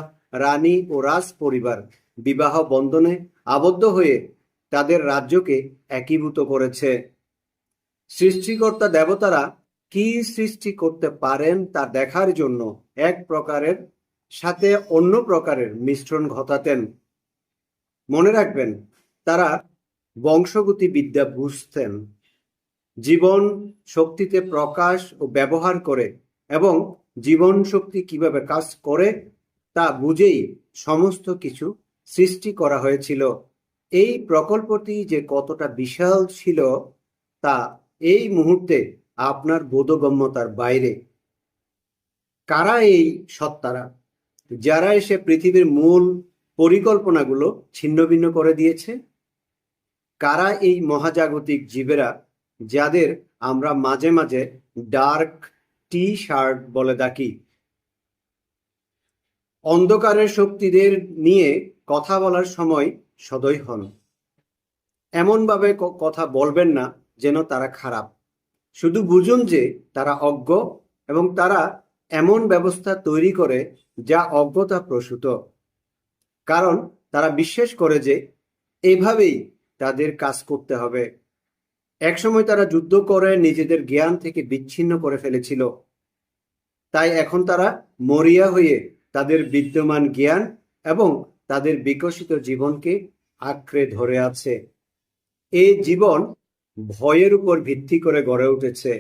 রানী ও রাজ পরিবার বিবাহ বন্ধনে আবদ্ধ হয়ে তাদের রাজ্যকে একীভূত করেছে। সৃষ্টিকর্তা দেবতারা কি সৃষ্টি করতে পারেন তা দেখার জন্য এক প্রকারের সাথে অন্য প্রকারের মিশ্রণ ঘটাতেন। মনে রাখবেন, তারা বংশগতি বিদ্যা বুঝতেন, জীবন শক্তিতে প্রকাশ ও ব্যবহার করে এবং জীবন শক্তি কিভাবে কাজ করে তা বুঝেই সমস্ত কিছু সৃষ্টি করা হয়েছিল। এই প্রকল্পটি যে কতটা বিশাল ছিল তা এই মুহূর্তে আপনার বোধগম্যতার বাইরে। কারা এই সত্তারা যারা এসে পৃথিবীর মূল পরিকল্পনাগুলো ছিন্নভিন্ন করে দিয়েছে? কারা এই মহাজাগতিক জীবেরা যাদের আমরা মাঝে মাঝে ডার্ক টি শার্ট বলে ডাকি? অন্ধকারের শক্তিদের নিয়ে কথা বলার সময় সদয় হন। এমনভাবে কথা বলবেন না যেন তারা খারাপ। শুধু বুঝুন যে তারা অজ্ঞ এবং তারা এমন ব্যবস্থা তৈরি করে যা অজ্ঞতা প্রসূত, কারণ তারা বিশ্বাস করে যে এইভাবেই তাদের কাজ করতে হবে। একসময় তারা যুদ্ধ করে নিজেদের জ্ঞান থেকে বিচ্ছিন্ন করে ফেলেছিল, তাই এখন তারা মরিয়া হয়ে তাদের বিদ্যমান জ্ঞান এবং তাদের বিকশিত জীবনকে আঁকড়ে ধরে আছে। এই জীবন ভয়ের উপর ভিত্তি করে গড়ে উঠেছে,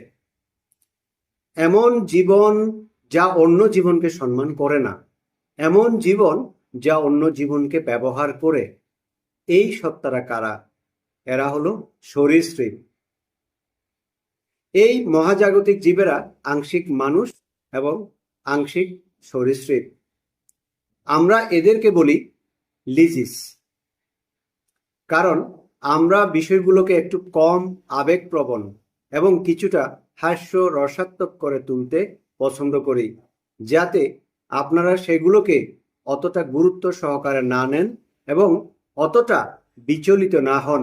এমন জীবন যা অন্য জীবনকে সম্মান করে না, এমন জীবন যা অন্য জীবনকে ব্যবহার করে। এই সত্তারা কারা? এরা হলো সরীসৃপ। এই মহাজাগতিক জীবেরা আংশিক মানুষ এবং আংশিক সরীসৃপ। আমরা এদেরকে বলি লিজিস, কারণ আমরা বিষয়গুলোকে একটু কম আবেগপ্রবণ এবং কিছুটা হাস্য রসাত্মক করে তুলতে পছন্দ করি, যাতে আপনারা সেগুলোকে অতটা গুরুত্ব সহকারে না নেন এবং অতটা বিচলিত না হন।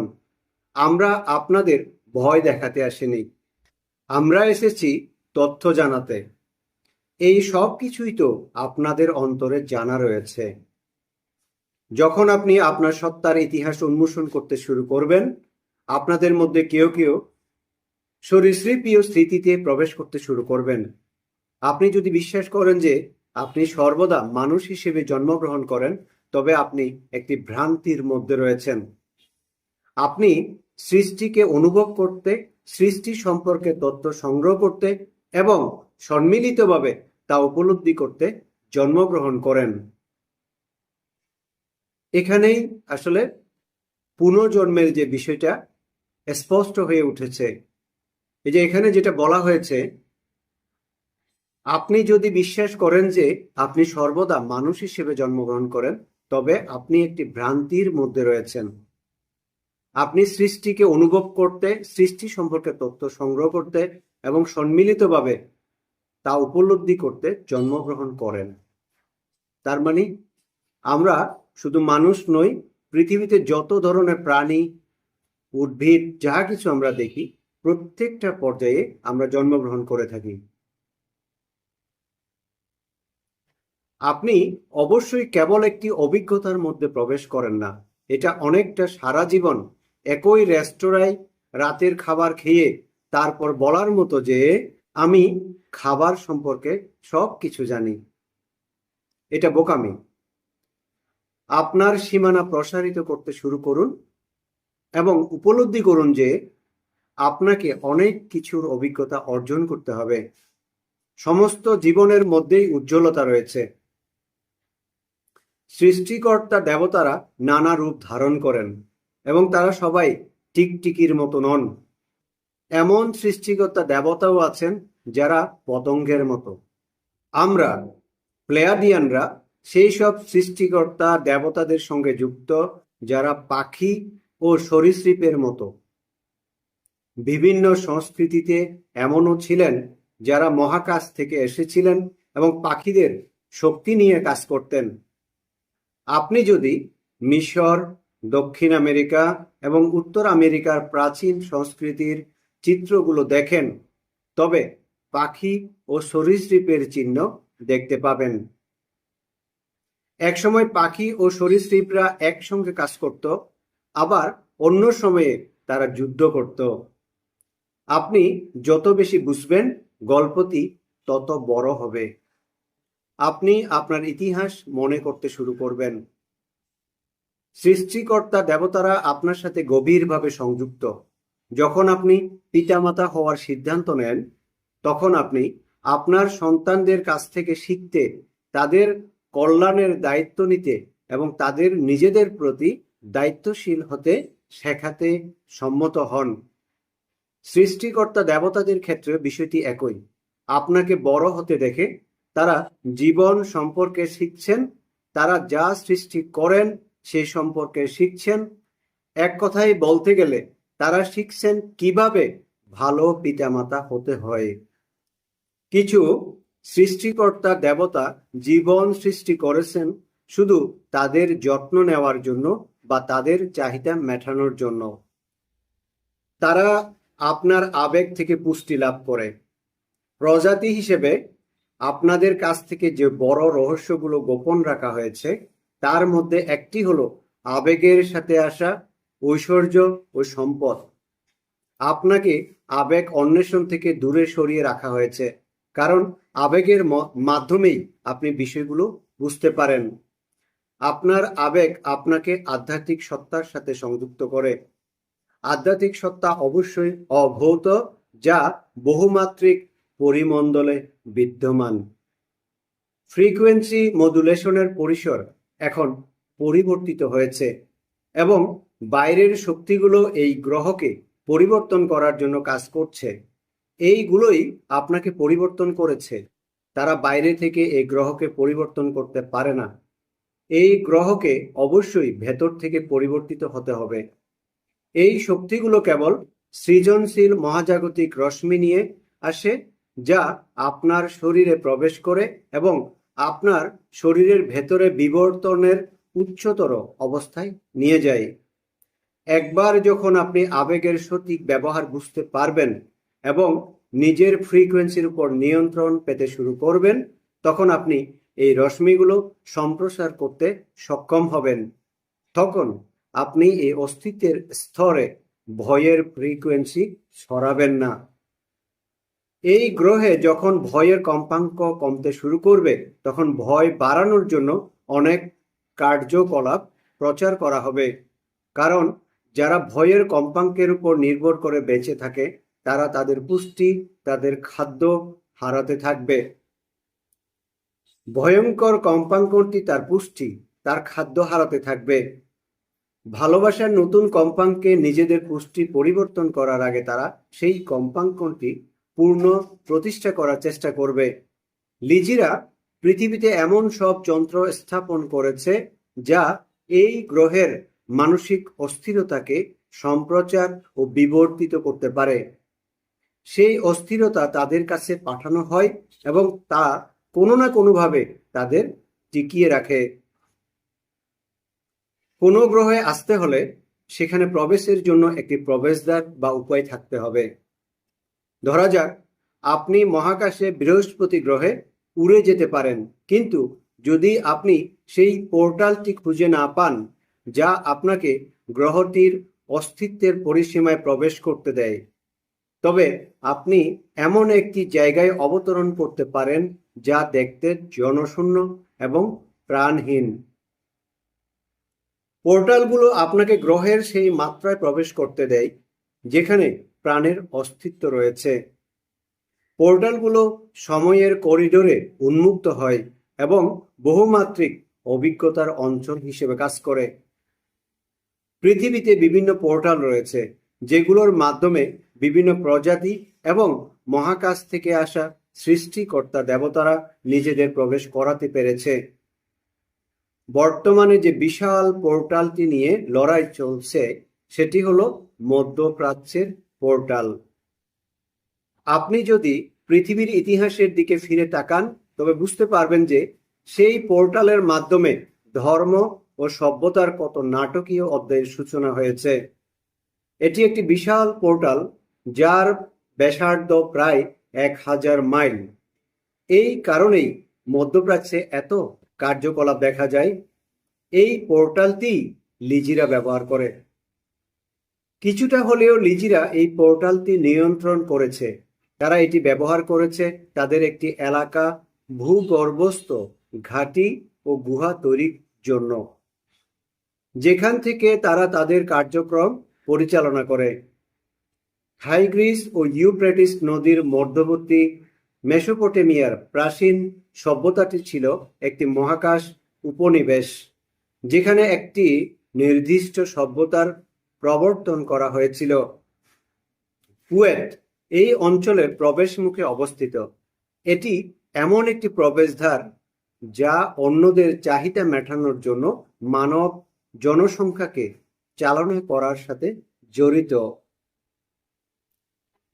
আমরা আপনাদের ভয় দেখাতে আসিনি, আমরা এসেছি তথ্য জানাতে। এই সব কিছুই তো আপনাদের অন্তরে জানা রয়েছে। যখন আপনি আপনার সত্তার ইতিহাস উন্মোচন করতে শুরু করবেন, আপনাদের মধ্যে কেউ কেউ সরীসৃপীয় স্মৃতিতে প্রবেশ করতে শুরু করবেন। আপনি যদি বিশ্বাস করেন যে আপনি সর্বদা মানুষ হিসেবে জন্মগ্রহণ করেন, তবে আপনি একটি ভ্রান্তির মধ্যে রয়েছেন। আপনি সৃষ্টিকে অনুভব করতে, সৃষ্টি সম্পর্কে তথ্য সংগ্রহ করতে এবং সম্মিলিতভাবে তা উপলব্ধি করতে জন্মগ্রহণ করেন। এখানেই আসলে পুনর্জন্মের যে বিষয়টা স্পষ্ট হয়ে উঠেছে। এই যে এখানে যেটা বলা হয়েছে, আপনি যদি বিশ্বাস করেন যে আপনি সর্বদা মানুষ হিসেবে জন্মগ্রহণ করেন, তবে আপনি একটি ভ্রান্তির মধ্যে রয়েছেন। আপনি সৃষ্টিকে অনুভব করতে, সৃষ্টি সম্পর্কে তথ্য সংগ্রহ করতে এবং সম্মিলিতভাবে তা উপলব্ধি করতে জন্মগ্রহণ করেন। তার মানে আমরা শুধু মানুষ নই, পৃথিবীতে যত ধরনের প্রাণী, উদ্ভিদ, যাহা কিছু আমরা দেখি, প্রত্যেকটা পর্যায়ে আমরা জন্মগ্রহণ করে থাকি। আপনি অবশ্যই কেবল একটি অভিজ্ঞতার মধ্যে প্রবেশ করেন না, এটা অনেকটা সারা জীবন একই রেস্তোরাঁয় রাতের খাবার খেয়ে তারপর বলার মতো যে আমি খাবার সম্পর্কে সব কিছু জানি। এটা বোকামি। আপনার সীমানা প্রসারিত করতে শুরু করুন এবং উপলব্ধি করুন যে আপনাকে অনেক কিছুর অভিজ্ঞতা অর্জন করতে হবে। সমস্ত জীবনের মধ্যেই উজ্জ্বলতা রয়েছে। সৃষ্টিকর্তা দেবতারা নানা রূপ ধারণ করেন এবং তারা সবাই টিকটিকির মতো নন। এমন সৃষ্টিকর্তা দেবতাও আছেন যারা পতঙ্গের মতো। আমরা প্লেয়াডিয়ানরা সেই সব সৃষ্টিকর্তা দেবতাদের সঙ্গে যুক্ত যারা পাখি ও সরীসৃপের মতো। বিভিন্ন সংস্কৃতিতে এমনও ছিলেন যারা মহাকাশ থেকে এসেছিলেন এবং পাখিদের শক্তি নিয়ে কাজ করতেন। আপনি যদি মিশর, দক্ষিণ আমেরিকা এবং উত্তর আমেরিকার প্রাচীন সংস্কৃতির চিত্রগুলো দেখেন, তবে পাখি ও সরীসৃপের চিহ্ন দেখতে পাবেন। একসময় পাখি ও সরীসৃপরা একসঙ্গে কাজ করত, আবার অন্য সময়ে তারা যুদ্ধ করত। আপনি যত বেশি বুঝবেন, গল্পটি তত বড় হবে। আপনি আপনার ইতিহাস মনে করতে শুরু করবেন। সৃষ্টিকর্তা দেবতারা আপনার সাথে গভীরভাবে সংযুক্ত। যখন আপনি পিতামাতা হওয়ার সিদ্ধান্ত নেন, তখন আপনি আপনার সন্তানদের কাছ থেকে শিখতে, তাদের কল্যাণের দায়িত্ব নিতে এবং তাদের নিজেদের প্রতি দায়িত্বশীল হতে শেখাতে সম্মত হন। সৃষ্টিকর্তা দেবতাদের ক্ষেত্রে বিষয়টি একই। আপনাকে বড় হতে দেখে তারা জীবন সম্পর্কে শিখছেন, তারা যা সৃষ্টি করেন সে সম্পর্কে শিখছেন। এক কথায় বলতে গেলে তারা শিখছেন কিভাবে ভালো পিতামাতা হতে হয়। কিছু সৃষ্টিকর্তা দেবতা জীবন সৃষ্টি করেছেন শুধু তাদের যত্ন নেওয়ার জন্য বা তাদের চাহিদা মেটানোর জন্য। তারা আপনার আবেগ থেকে পুষ্টি লাভ করে। প্রজাতি হিসেবে আপনাদের কাছ থেকে যে বড় রহস্যগুলো গোপন রাখা হয়েছে, তার মধ্যে একটি হলো আবেগের সাথে আসা ঐশ্বর্য ও সম্পদ। আপনাকে আবেগ অন্বেষণ থেকে দূরে সরিয়ে রাখা হয়েছে, কারণ আবেগের মাধ্যমেই আপনি বিষয়গুলো বুঝতে পারেন। আপনার আবেগ আপনাকে আধ্যাত্মিক সত্তার সাথে সংযুক্ত করে। আধ্যাত্মিক সত্তা অবশ্যই অভৌত, যা বহুমাত্রিক পরিমণ্ডলে বিদ্যমান। ফ্রিকোয়েন্সি মডুলেশনের পরিসর এখন পরিবর্তিত হয়েছে এবং বাইরের শক্তিগুলো এই গ্রহকে পরিবর্তন করার জন্য কাজ করছে। এইগুলোই আপনাকে পরিবর্তন করেছে। তারা বাইরে থেকে এই গ্রহকে পরিবর্তন করতে পারে না। এই গ্রহকে অবশ্যই ভেতর থেকে পরিবর্তিত হতে হবে। এই শক্তিগুলো কেবল সৃজনশীল মহাজাগতিক রশ্মি নিয়ে আসে, যা আপনার শরীরে প্রবেশ করে এবং আপনার শরীরের ভেতরে বিবর্তনের উচ্চতর অবস্থায় নিয়ে যায়। একবার যখন আপনি আবেগের সঠিক ব্যবহার বুঝতে পারবেন এবং নিজের ফ্রিকোয়েন্সির উপর নিয়ন্ত্রণ পেতে শুরু করবেন, তখন আপনি এই রশ্মিগুলো সম্প্রসার করতে সক্ষম হবেন। তখন আপনি এই অস্তিত্বের স্তরে ভয়ের ফ্রিকোয়েন্সি ছড়াবেন না। এই গ্রহে যখন ভয়ের কম্পাঙ্ক কমতে শুরু করবে, তখন ভয় বাড়ানোর জন্য অনেক কার্যকলাপ প্রচার করা হবে। কারণ যারা ভয়ের কম্পাঙ্কের উপর নির্ভর করে বেঁচে থাকে, তারা তাদের পুষ্টি, তাদের খাদ্য হারাতে থাকবে। ভয়ঙ্কর কম্পাঙ্কটি তার পুষ্টি, তার খাদ্য হারাতে থাকবে। ভালোবাসার নতুন কম্পাঙ্কে নিজেদের পুষ্টি পরিবর্তন করার আগে তারা সেই কম্পাঙ্কটি পূর্ণ প্রতিষ্ঠা করার চেষ্টা করবে। লিজিরা পৃথিবীতে এমন সব যন্ত্র স্থাপন করেছে যা এই গ্রহের মানসিক অস্থিরতাকে সম্প্রচার ও বিবর্তিত করতে পারে। সেই অস্থিরতা তাদের কাছে পাঠানো হয় এবং তা কোনো না কোনোভাবে তাদের টিকিয়ে রাখে। কোনো গ্রহে আসতে হলে সেখানে প্রবেশের জন্য একটি প্রবেশদ্বার বা উপায় থাকতে হবে। ধরা যাক আপনি মহাকাশে বৃহস্পতি গ্রহে উড়ে যেতে পারেন, কিন্তু যদি আপনি সেই পোর্টালটি খুঁজে না পান যা আপনাকে গ্রহটির অস্তিত্বের পরিসীমায় প্রবেশ করতে দেয়, তবে আপনি এমন একটি জায়গায় অবতরণ করতে পারেন যা দেখতে জনশূন্য এবং প্রাণহীন। পোর্টালগুলো আপনাকে গ্রহের সেই মাত্রায় প্রবেশ করতে দেয় যেখানে প্রাণের অস্তিত্ব রয়েছে। পোর্টালগুলো সময়ের করিডোরে উন্মুক্ত হয় এবং বহুমাত্রিক অভিজ্ঞতার অঞ্চল হিসেবে কাজ করে। পৃথিবীতে বিভিন্ন পোর্টাল রয়েছে, যেগুলোর মাধ্যমে বিভিন্ন প্রজাতি এবং মহাকাশ থেকে আসা সৃষ্টিকর্তা দেবতারা নিজেদের প্রবেশ করাতে পেরেছে। বর্তমানে যে বিশাল পোর্টালটি নিয়ে লড়াই চলছে, সেটি হলো মধ্যপ্রাচ্যের পোর্টাল। আপনি যদি পৃথিবীর ইতিহাসের দিকে ফিরে তাকান, তবে বুঝতে পারবেন যে সেই পোর্টালের মাধ্যমে ধর্ম ও সভ্যতার কত নাটকীয় অধ্যায়ের সূচনা হয়েছে। এটি একটি বিশাল পোর্টাল যার ব্যাসার্ধ প্রায় 1000 মাইল। এই কারণেই মধ্যপ্রাচ্যে এত কার্যকলাপ দেখা যায়। এই পোর্টালটি লিজিরা ব্যবহার করে। কিছুটা হলেও লিজিরা এই পোর্টালটি নিয়ন্ত্রণ করেছে। তারা এটি ব্যবহার করেছে তাদের একটি এলাকা ভূগর্ভস্থ ঘাঁটি ও গুহা তৈরির জন্য, যেখান থেকে তারা তাদের কার্যক্রম পরিচালনা করে। টাইগ্রিস ও ইউফ্রেটিস নদীর মধ্যবর্তী মেসোপটেমিয়ার প্রাচীন সভ্যতাটি ছিল একটি মহাকাশ উপনিবেশ, যেখানে একটি নির্দিষ্ট সভ্যতার প্রবর্তন করা হয়েছিল। কুয়েত এই অঞ্চলের প্রবেশমুখে অবস্থিত। এটি এমন একটি প্রবেশদ্বার যা অন্যদের চাহিদা মেটানোর জন্য মানব জনসংখ্যাকে চালনা করার সাথে জড়িত।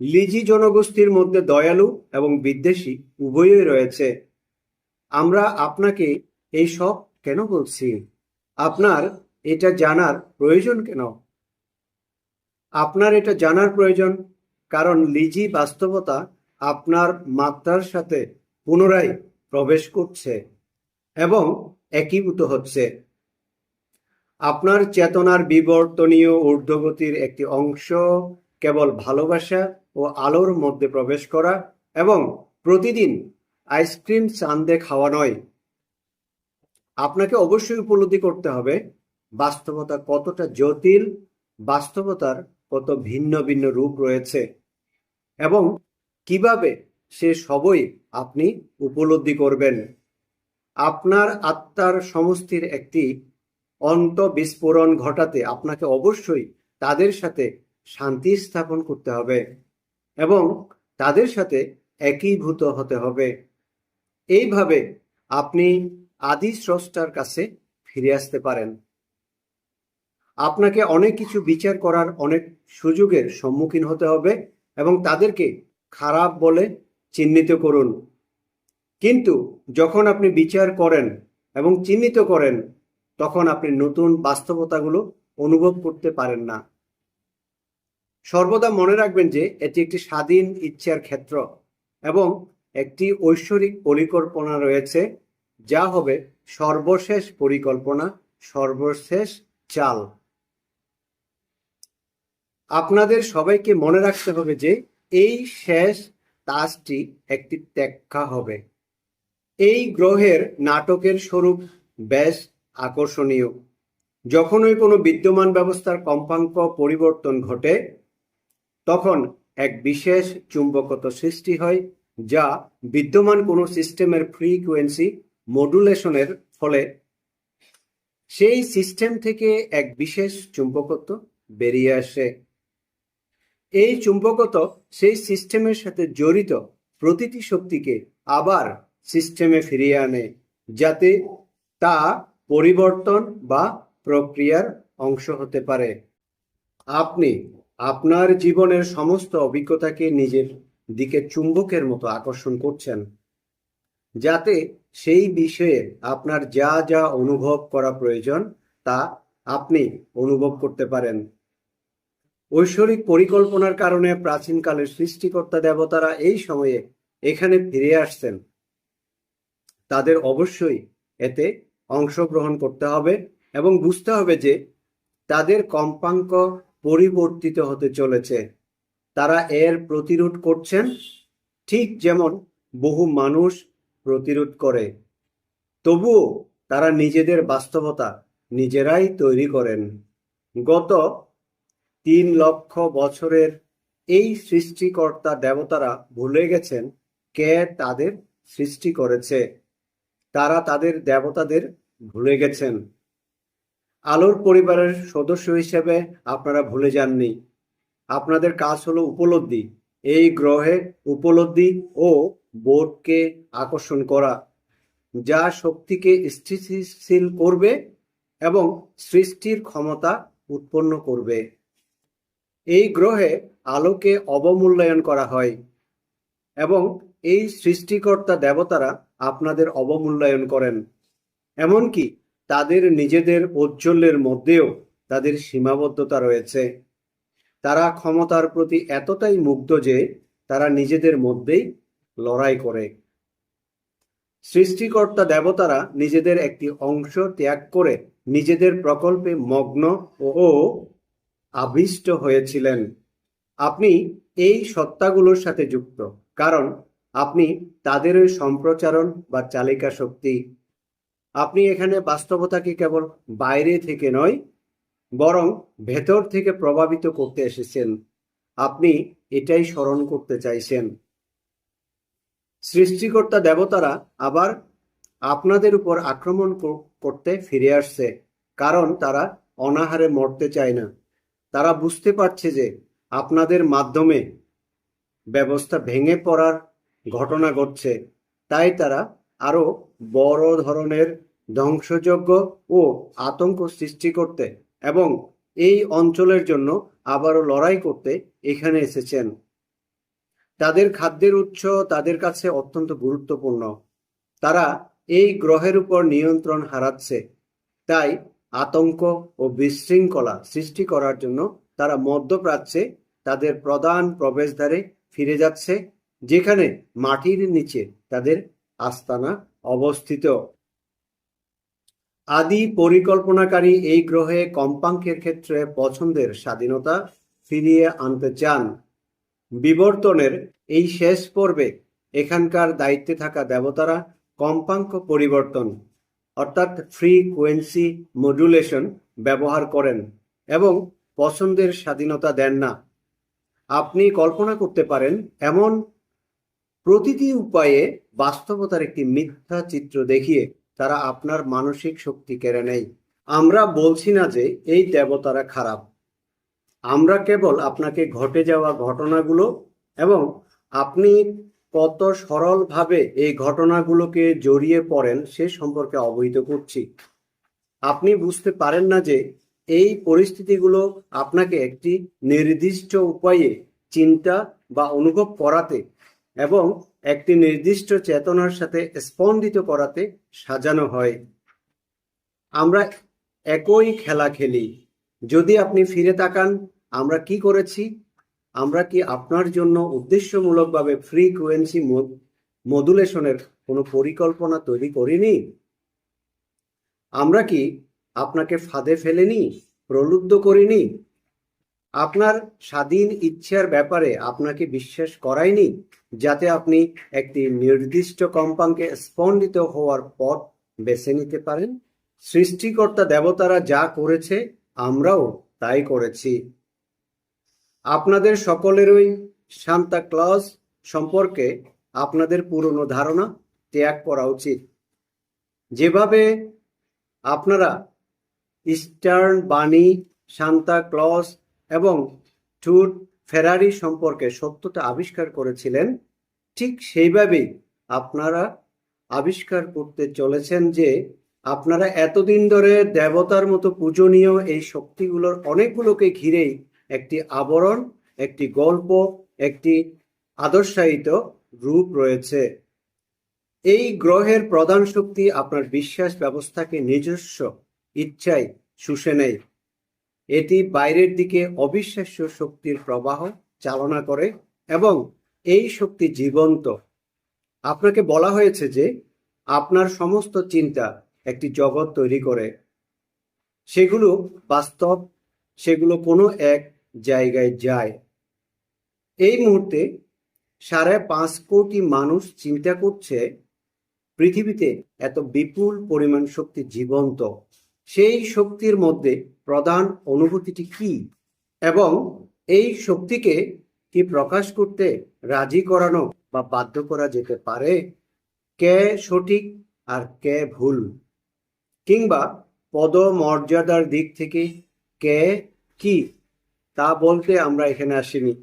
লিজি জনগোষ্ঠীর মধ্যে দয়ালু এবং বিদ্বেষী উভয়ই রয়েছে। আমরা আপনাকে এই সব কেন বলছি? আপনার এটা জানার প্রয়োজন কেন? আপনার এটা জানার প্রয়োজন কারণ লিজি বাস্তবতা আপনার মাত্রার সাথে পুনরায় প্রবেশ করছে এবং একীভূত হচ্ছে। আপনার চেতনার বিবর্তনীয় ঊর্ধ্বগতির একটি অংশ কেবল ভালোবাসা ও আলোর মধ্যে প্রবেশ করা এবং প্রতিদিন আইসক্রিম চাঁদে খাওয়া নয়। আপনাকে অবশ্যই উপলব্ধি করতে হবে বাস্তবতা কতটা জটিল, বাস্তবতার কত ভিন্ন ভিন্ন রূপ রয়েছে এবং কিভাবে সে সবই আপনি উপলব্ধি করবেন। আপনার আত্মার সমষ্টির একটি অন্তঃবিস্ফোরণ ঘটাতে আপনাকে অবশ্যই তাদের সাথে শান্তি স্থাপন করতে হবে এবং তাদের সাথে একীভূত হতে হবে। এইভাবে আপনি আদি স্রষ্টার কাছে ফিরে আসতে পারেন। আপনাকে অনেক কিছু বিচার করার অনেক সুযোগের সম্মুখীন হতে হবে এবং তাদেরকে খারাপ বলে চিহ্নিত করুন। কিন্তু যখন আপনি বিচার করেন এবং চিহ্নিত করেন, তখন আপনি নতুন বাস্তবতাগুলো অনুভব করতে পারেন না। সর্বদা মনে রাখবেন যে এটি একটি স্বাধীন ইচ্ছার ক্ষেত্র এবং একটি ঐশ্বরিক পরিকল্পনা রয়েছে, যা হবে সর্বশেষ পরিকল্পনা, সর্বশেষ চাল। আপনাদের সবাইকে মনে রাখতে হবে যে এই শেষ তাজটি একটি ত্যাগা হবে। এই গ্রহের নাটকের স্বরূপ বেশ আকর্ষণীয়। যখনই কোনো বিদ্যমান ব্যবস্থার কম্পাঙ্ক পরিবর্তন ঘটে, তখন এক বিশেষ চুম্বকত্ব সৃষ্টি হয়, যা বিদ্যমান কোনো সিস্টেমের ফ্রিকোয়েন্সি মডুলেশনের ফলে সেই সিস্টেম থেকে এক বিশেষ চুম্বকত্ব বেরিয়ে আসে। এই চুম্বকত্ব সেই সিস্টেমের সাথে জড়িত প্রতিটি শক্তিকে আবার সিস্টেমে ফিরিয়ে আনে, যাতে তা পরিবর্তন বা প্রক্রিয়ার অংশ হতে পারে। আপনি আপনার জীবনের সমস্ত অভিজ্ঞতাকে নিজের দিকে চুম্বকের মতো আকর্ষণ করছেন, যাতে সেই বিষয়ে আপনার যা যা অনুভব করা প্রয়োজন তা আপনি অনুভব করতে পারেন। ঐশ্বরিক পরিকল্পনার কারণে প্রাচীনকালের সৃষ্টিকর্তা দেবতারা এই সময়ে এখানে ফিরে আসছেন। তাদের অবশ্যই এতে অংশগ্রহণ করতে হবে এবং বুঝতে হবে যে তাদের কম্পাঙ্ক পরিবর্তিত হতে চলেছে। তারা এর প্রতিরোধ করছেন, ঠিক যেমন বহু মানুষ প্রতিরোধ করে। তবুও তারা নিজেদের বাস্তবতা নিজেরাই তৈরি করেন। গত 3 লক্ষ বছরের এই সৃষ্টিকর্তা দেবতারা ভুলে গেছেন কে তাদের সৃষ্টি করেছে। তারা তাদের দেবতাদের ভুলে গেছেন। আলোর পরিবারের সদস্য হিসেবে আপনারা ভুলে যাননি। আপনাদের কাজ হলো উপলব্ধি, এই গ্রহে উপলব্ধি ও বোধকে আকর্ষণ করা, যা শক্তিকে স্থিতিশীল করবে এবং সৃষ্টির ক্ষমতা উৎপন্ন করবে। এই গ্রহে আলোকে অবমূল্যায়ন করা হয় এবং এই সৃষ্টিকর্তা দেবতারা আপনাদের অবমূল্যায়ন করেন। এমনকি তাদের নিজেদের ঔজ্জ্বল্যের মধ্যেও তাদের সীমাবদ্ধতা রয়েছে। তারা ক্ষমতার প্রতি এতটাই মুগ্ধ যে তারা নিজেদের মধ্যেই লড়াই করে। সৃষ্টিকর্তা দেবতারা নিজেদের একটি অংশ ত্যাগ করে নিজেদের প্রকল্পে মগ্ন ও আবিষ্ট হয়েছিলেন। আপনি এই সত্তাগুলোর সাথে যুক্ত, কারণ আপনি তাদেরই সম্প্রচারণ বা চালিকা শক্তি। আপনি এখানে বাস্তবতাকে কেবল বাইরে থেকে নয়, বরং ভেতর থেকে প্রভাবিত করতে এসেছেন। আপনি এটাই স্মরণ করতে চাইছেন। সৃষ্টিকর্তা দেবতারা আবার আপনাদের উপর আক্রমণ করতে ফিরে আসছে, কারণ তারা অনাহারে মরতে চায় না। তারা বুঝতে পারছে যে আপনাদের মাধ্যমে ব্যবস্থা ভেঙে পড়ার ঘটনা ঘটছে, তাই তারা আরো বড় ধরনের ধ্বংসযজ্ঞ ও আতঙ্ক সৃষ্টি করতে এবং এই অঞ্চলের জন্য আবারও লড়াই করতে এখানে এসেছেন। তাদের খাদ্যের উৎস তাদের কাছে অত্যন্ত গুরুত্বপূর্ণ। তারা এই গ্রহের উপর নিয়ন্ত্রণ হারাচ্ছে, তাই আতঙ্ক ও বিশৃঙ্খলা সৃষ্টি করার জন্য তারা মধ্যপ্রাচ্যে তাদের প্রধান প্রবেশদ্বারে ফিরে যাচ্ছে, যেখানে মাটির নিচে তাদের আস্তানা অবস্থিত। আদি পরিকল্পনাকারী এই গ্রহে কম্পাঙ্কের ক্ষেত্রে পছন্দের স্বাধীনতা ফিরিয়ে আনতে চান। বিবর্তনের এই শেষ পর্বে এখানকার দায়িত্বে থাকা দেবতারা কম্পাঙ্ক পরিবর্তন অর্থাৎ ফ্রিকোয়েন্সি মডুলেশন ব্যবহার করেন এবং পছন্দের স্বাধীনতা দেন না। আপনি কল্পনা করতে পারেন এমন প্রতিটি উপায়ে বাস্তবতার একটি মিথ্যা চিত্র দেখিয়ে তারা আপনার মানসিক শক্তি কেড়ে নেয়। আমরা বলছি না যে এই দেবতারা খারাপ, আমরা কেবল আপনাকে ঘটে যাওয়া ঘটনাগুলো এবং আপনি কত সরলভাবে এই ঘটনাগুলোকে জড়িয়ে পড়েন সে সম্পর্কে অবহিত করছি। আপনি বুঝতে পারেন না যে এই পরিস্থিতিগুলো আপনাকে একটি নির্দিষ্ট উপায়ে চিন্তা বা অনুভব করাতে এবং একটি নির্দিষ্ট চেতনার সাথে স্পন্দিত করাতে সাজানো হয়। আমরা একই খেলা খেলি। যদি আপনি ফিরে তাকান, আমরা কি করেছি? আমরা কি আপনার জন্য উদ্দেশ্যমূলকভাবে ফ্রিকোয়েন্সি মডুলেশনের কোনো পরিকল্পনা তৈরি করিনি? আমরা কি আপনাকে ফাঁদে ফেলেনি, প্রলুব্ধ করিনি? আপনার স্বাধীন ইচ্ছার ব্যাপারে আপনাকে বিশ্বাস করাইনি, যাতে আপনি একটি নির্দিষ্ট কম্পাঙ্কে স্পন্দিত হওয়ার পথ বেছে নিতে পারেন? সৃষ্টিকর্তা দেবতারা যা করেছে আমরাও তাই করেছি। আপনাদের সকলেরই সান্তা ক্লজ সম্পর্কে আপনাদের পুরনো ধারণা ত্যাগ করা উচিত। যেভাবে আপনারা ইস্টার্ন বানি, সান্তা ক্লজ এবং টুথ ফেরারি সম্পর্কে সত্যতা আবিষ্কার করেছিলেন, ঠিক সেইভাবেই আপনারা আবিষ্কার করতে চলেছেন যে আপনারা এতদিন ধরে দেবতার মতো পূজনীয় এই শক্তিগুলোর অনেকগুলোকে ঘিরেই একটি আবরণ, একটি গল্প, একটি আদর্শায়িত রূপ রয়েছে। এই গ্রহের প্রধান শক্তি আপনার বিশ্বাস ব্যবস্থাকে নিজস্ব ইচ্ছায় শুষে নেয়। এটি বাইরের দিকে অবিশ্বাস্য শক্তির প্রবাহ চালনা করে এবং এই শক্তি জীবন্ত। আপনাকে বলা হয়েছে যে আপনার সমস্ত চিন্তা একটি জগৎ তৈরি করে। সেগুলো বাস্তব, সেগুলো কোনো এক জায়গায় যায়। এই মুহূর্তে 5.5 কোটি মানুষ চিন্তা করছে পৃথিবীতে এত বিপুল পরিমাণ শক্তি জীবন্ত। সেই শক্তির মধ্যে প্রধান অনুভূতিটি কি এবং এই শক্তিকে কি প্রকাশ করতে রাজি করানো বা বাধ্য করা যেতে পারে? কে সঠিক আর কে ভুল, কিংবা পদমর্যাদার দিক থেকে কে কি, তা বলতে আমরা এখানে আসিনি।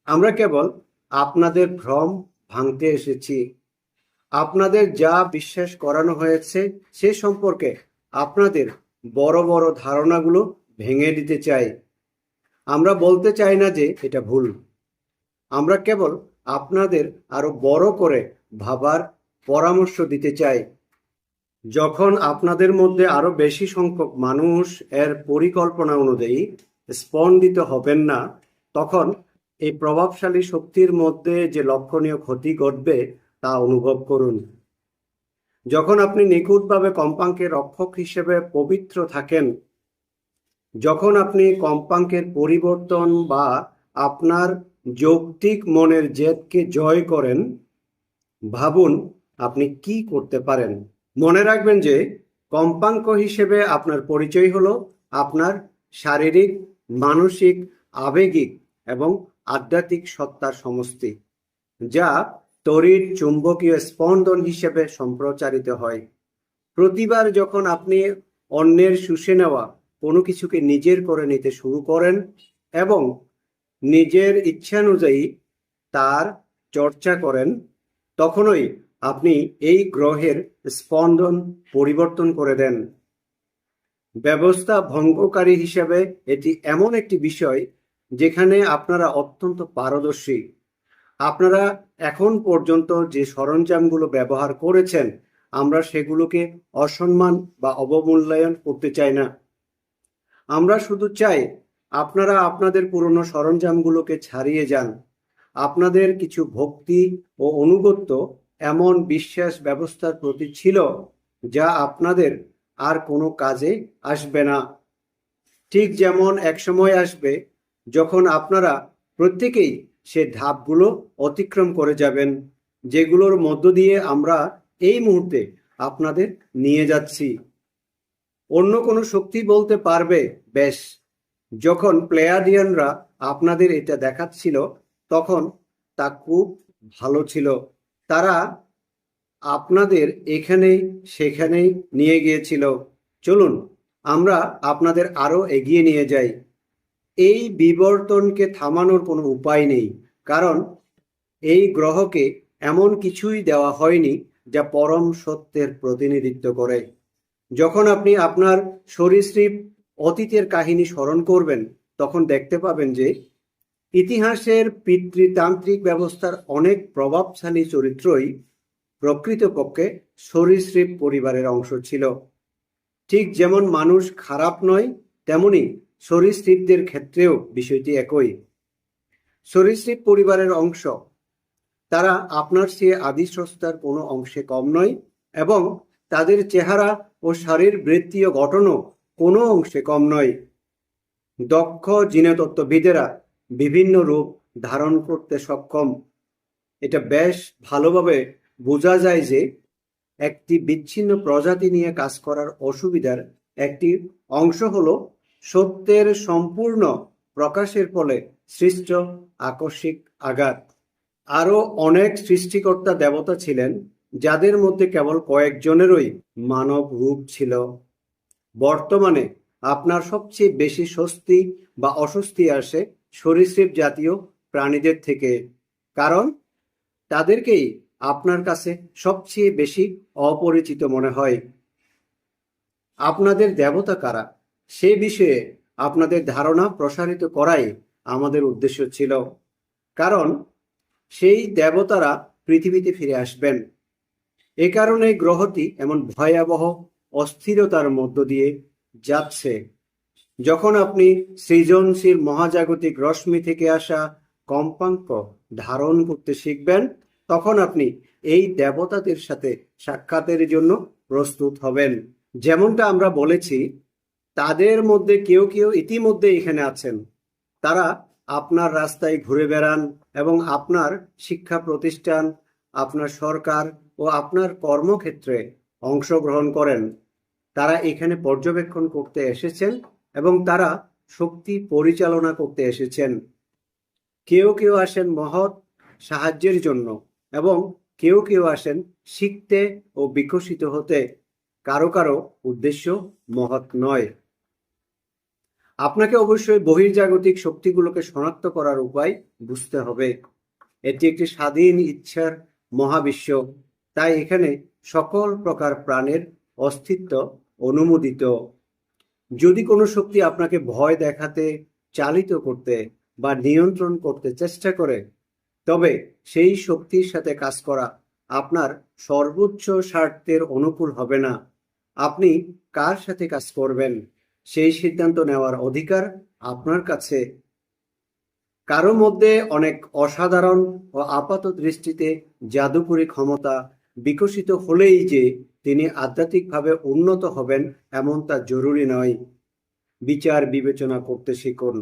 আমরা কেবল আপনাদের ভ্রম ভাঙতে এসেছি। আপনাদের যা বিশ্বাস করানো হয়েছে সে সম্পর্কে আপনাদের বড় বড় ধারণাগুলো ভেঙে দিতে চাই। আমরা বলতে চাই না যে এটা ভুল, আমরা কেবল আপনাদের আরো বড় করে ভাবার পরামর্শ দিতে চাই। যখন আপনাদের মধ্যে আরো বেশি সংখ্যক মানুষ এর পরিকল্পনা অনুযায়ী স্পন্দিত হবেন না, তখন এই প্রভাবশালী শক্তির মধ্যে যে লক্ষণীয় ক্ষতি ঘটবে তা অনুভব করুন। যখন আপনি নিখুঁতভাবে কম্পাঙ্কের রক্ষক হিসেবে পবিত্র থাকেন, যখন আপনি কম্পাঙ্কের পরিবর্তন বা আপনার যৌক্তিক মনের জেদকে জয় করেন, ভাবুন আপনি কি করতে পারেন। মনে রাখবেন যে কম্পাঙ্ক হিসেবে আপনার পরিচয় হলো আপনার শারীরিক, মানসিক, আবেগিক এবং আধ্যাত্মিক সত্তার সমষ্টি, যা তড়িৎ চুম্বকীয় স্পন্দন হিসেবে সম্প্রচারিত হয়। প্রতিবার যখন আপনি অন্যের শুষে নেওয়া কোনো কিছুকে নিজের করে নিতে শুরু করেন এবং নিজের ইচ্ছানুযায়ী তার চর্চা করেন, তখনই আপনি এই গ্রহের স্পন্দন পরিবর্তন করে দেন। ব্যবস্থা ভঙ্গকারী হিসেবে এটি এমন একটি বিষয় যেখানে আপনারা অত্যন্ত পারদর্শী। আপনারা এখন পর্যন্ত যে সরঞ্জামগুলো ব্যবহার করেছেন, আমরা সেগুলোকে অসম্মান বা অবমূল্যায়ন করতে চাই না। আমরা শুধু চাই আপনারা আপনাদের পুরনো সরঞ্জামগুলোকে ছাড়িয়ে যান। আপনাদের কিছু ভক্তি ও অনুগত্য এমন বিশ্বাস ব্যবস্থার প্রতি ছিল যা আপনাদের আর কোনো কাজে আসবে না। ঠিক যেমন এক সময় আসবে যখন আপনারা প্রত্যেকেই সে ধাপগুলো অতিক্রম করে যাবেন, যেগুলোর মধ্য দিয়ে আমরা এই মুহূর্তে আপনাদের নিয়ে যাচ্ছি। অন্য কোনো শক্তি বলতে পারবে, বেশ, যখন প্লেয়াডিয়ানরা আপনাদের এটা দেখাচ্ছিল তখন তা খুব ভালো ছিল। তারা আপনাদের এখানেই সেখানেই নিয়ে গিয়েছিল। চলুন আমরা আপনাদের আরো এগিয়ে নিয়ে যাই। এই বিবর্তনকে থামানোর কোনো উপায় নেই, কারণ এই গ্রহকে এমন কিছুই দেওয়া হয়নি যা পরম সত্যের প্রতিনিধিত্ব করে। যখন আপনি আপনার সরীসৃপ অতীতের কাহিনী স্মরণ করবেন, তখন দেখতে পাবেন যে ইতিহাসের পিতৃতান্ত্রিক ব্যবস্থার অনেক প্রভাবশালী চরিত্রই প্রকৃতপক্ষে সরীসৃপ পরিবারের অংশ ছিল। ঠিক যেমন মানুষ খারাপ নয়, তেমনি সরীসৃপদের ক্ষেত্রেও বিষয়টি একই। সরীসৃপ পরিবারের অংশ, তারা আপনার চেয়ে আদিস্রষ্টার কোনো অংশে কম নয় এবং তাদের চেহারা ও শারীরবৃত্তীয় গঠনও কোনো অংশে কম নয়। দক্ষ জিনতত্ত্ববিদেরা বিভিন্ন রূপ ধারণ করতে সক্ষম। এটা বেশ ভালোভাবে বোঝা যায় যে একটি বিচ্ছিন্ন প্রজাতি নিয়ে কাজ করার অসুবিধার একটি অংশ হলো সত্যের সম্পূর্ণ প্রকাশের ফলে সৃষ্ট আকস্মিক আঘাত। আরও অনেক সৃষ্টিকর্তা দেবতা ছিলেন, যাদের মধ্যে কেবল কয়েকজনেরই মানব রূপ ছিল। বর্তমানে আপনার সবচেয়ে বেশি স্বস্তি বা অস্বস্তি আসে সরীসৃপ জাতীয় প্রাণীদের থেকে, কারণ তাদেরকেই আপনার কাছে সবচেয়ে বেশি অপরিচিত মনে হয়। আপনাদের দেবতা কারা সে বিষয়ে আপনাদের ধারণা প্রসারিত করাই আমাদের উদ্দেশ্য ছিল, কারণ সেই দেবতারা পৃথিবীতে ফিরে আসবেন। এ কারণে গ্রহটি এমন ভয়াবহ অস্থিরতার মধ্য দিয়ে যাচ্ছে। যখন আপনি সৃজনশীল মহাজাগতিক রশ্মি থেকে আসা কম্পাঙ্ক ধারণ করতে শিখবেন, তখন আপনি এই দেবতাদের সাথে সাক্ষাতের জন্য প্রস্তুত হবেন। যেমনটা আমরা বলেছি, তাদের মধ্যে কেউ কেউ ইতিমধ্যে এখানে আছেন। তারা আপনার রাস্তায় ঘুরে বেড়ান এবং আপনার শিক্ষা প্রতিষ্ঠান, আপনার সরকার ও আপনার কর্মক্ষেত্রে অংশগ্রহণ করেন। তারা এখানে পর্যবেক্ষণ করতে এসেছেন এবং তারা শক্তি পরিচালনা করতে এসেছেন। কেউ কেউ আসেন মহৎ সাহায্যের জন্য এবং কেউ কেউ আসেন শিখতে ও বিকশিত হতে। কারো কারো উদ্দেশ্য মহৎ নয়। আপনাকে অবশ্যই বহির্জাগতিক শক্তিগুলোকে শনাক্ত করার উপায় বুঝতে হবে। এটি একটি স্বাধীন ইচ্ছার মহাবিশ্ব, তাই এখানে সকল প্রকার প্রাণের অস্তিত্ব অনুমোদিত। যদি কোনো শক্তি আপনাকে ভয় দেখাতে, চালিত করতে বা নিয়ন্ত্রণ করতে চেষ্টা করে, তবে সেই শক্তির সাথে কাজ করা আপনার সর্বোচ্চ স্বার্থের অনুকূল হবে না। আপনি কার সাথে কাজ করবেন সেই সিদ্ধান্ত নেওয়ার অধিকার আপনার কাছে। কারো মধ্যে অনেক অসাধারণ ও আপাত দৃষ্টিতে জাদুকরী ক্ষমতা বিকশিত হলেই যে তিনি আধ্যাত্মিকভাবে উন্নত হবেন এমন তা জরুরি নয়। বিচার বিবেচনা করতে শিখুন।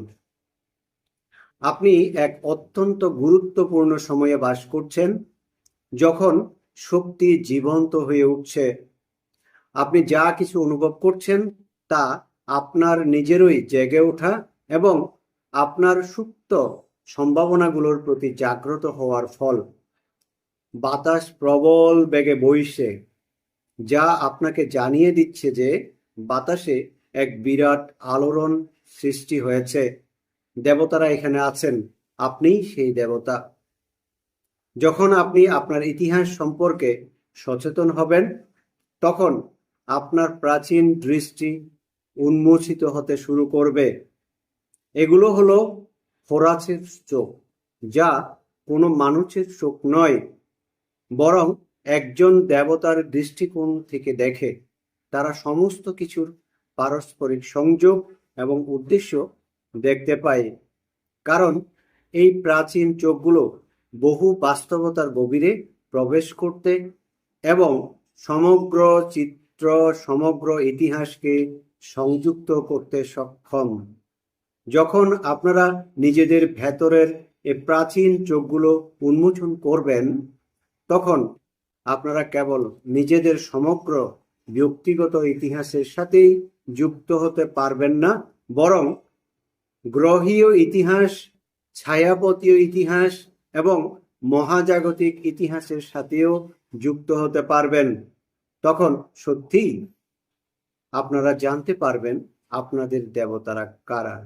আপনি এক অত্যন্ত গুরুত্বপূর্ণ সময়ে বাস করছেন, যখন শক্তি জীবন্ত হয়ে উঠছে। আপনি যা কিছু অনুভব করছেন তা আপনার নিজেরই জেগে ওঠা এবং আপনার সুপ্ত সম্ভাবনাগুলোর প্রতি জাগ্রত হওয়ার ফল। বাতাস প্রবল বেগে বইছে, যা আপনাকে জানিয়ে দিচ্ছে যে বাতাসে এক বিরাট আলোড়ন সৃষ্টি হয়েছে। দেবতারা এখানে আছেন, আপনিই সেই দেবতা। যখন আপনি আপনার ইতিহাস সম্পর্কে সচেতন হবেন, তখন আপনার প্রাচীন দৃষ্টি উন্মোচিত হতে শুরু করবে। এগুলো হলো হোরাসের চোখ, যা কোনো মানুষের চোখ নয়, বরং একজন দেবতার দৃষ্টিকোণ থেকে দেখে। তারা সমস্ত কিছুর পারস্পরিক সংযোগ এবং উদ্দেশ্য দেখতে পায়, কারণ এই প্রাচীন চোখগুলো বহু বাস্তবতার গভীরে প্রবেশ করতে এবং সমগ্র চিত্র, সমগ্র ইতিহাসকে সংযুক্ত করতে সক্ষম। যখন আপনারা নিজেদের ভেতরের এই প্রাচীন চোখগুলো উন্মোচন করবেন, তখন আপনারা কেবল নিজেদের সমগ্র ব্যক্তিগত ইতিহাসের সাথেই যুক্ত হতে পারবেন না, বরং গ্রহীয় ইতিহাস, ছায়াপথীয় ইতিহাস এবং মহাজাগতিক ইতিহাসের সাথেও যুক্ত হতে পারবেন। তখন সত্যিই আপনারা জানতে পারবেন আপনাদের দেবতারা কারা।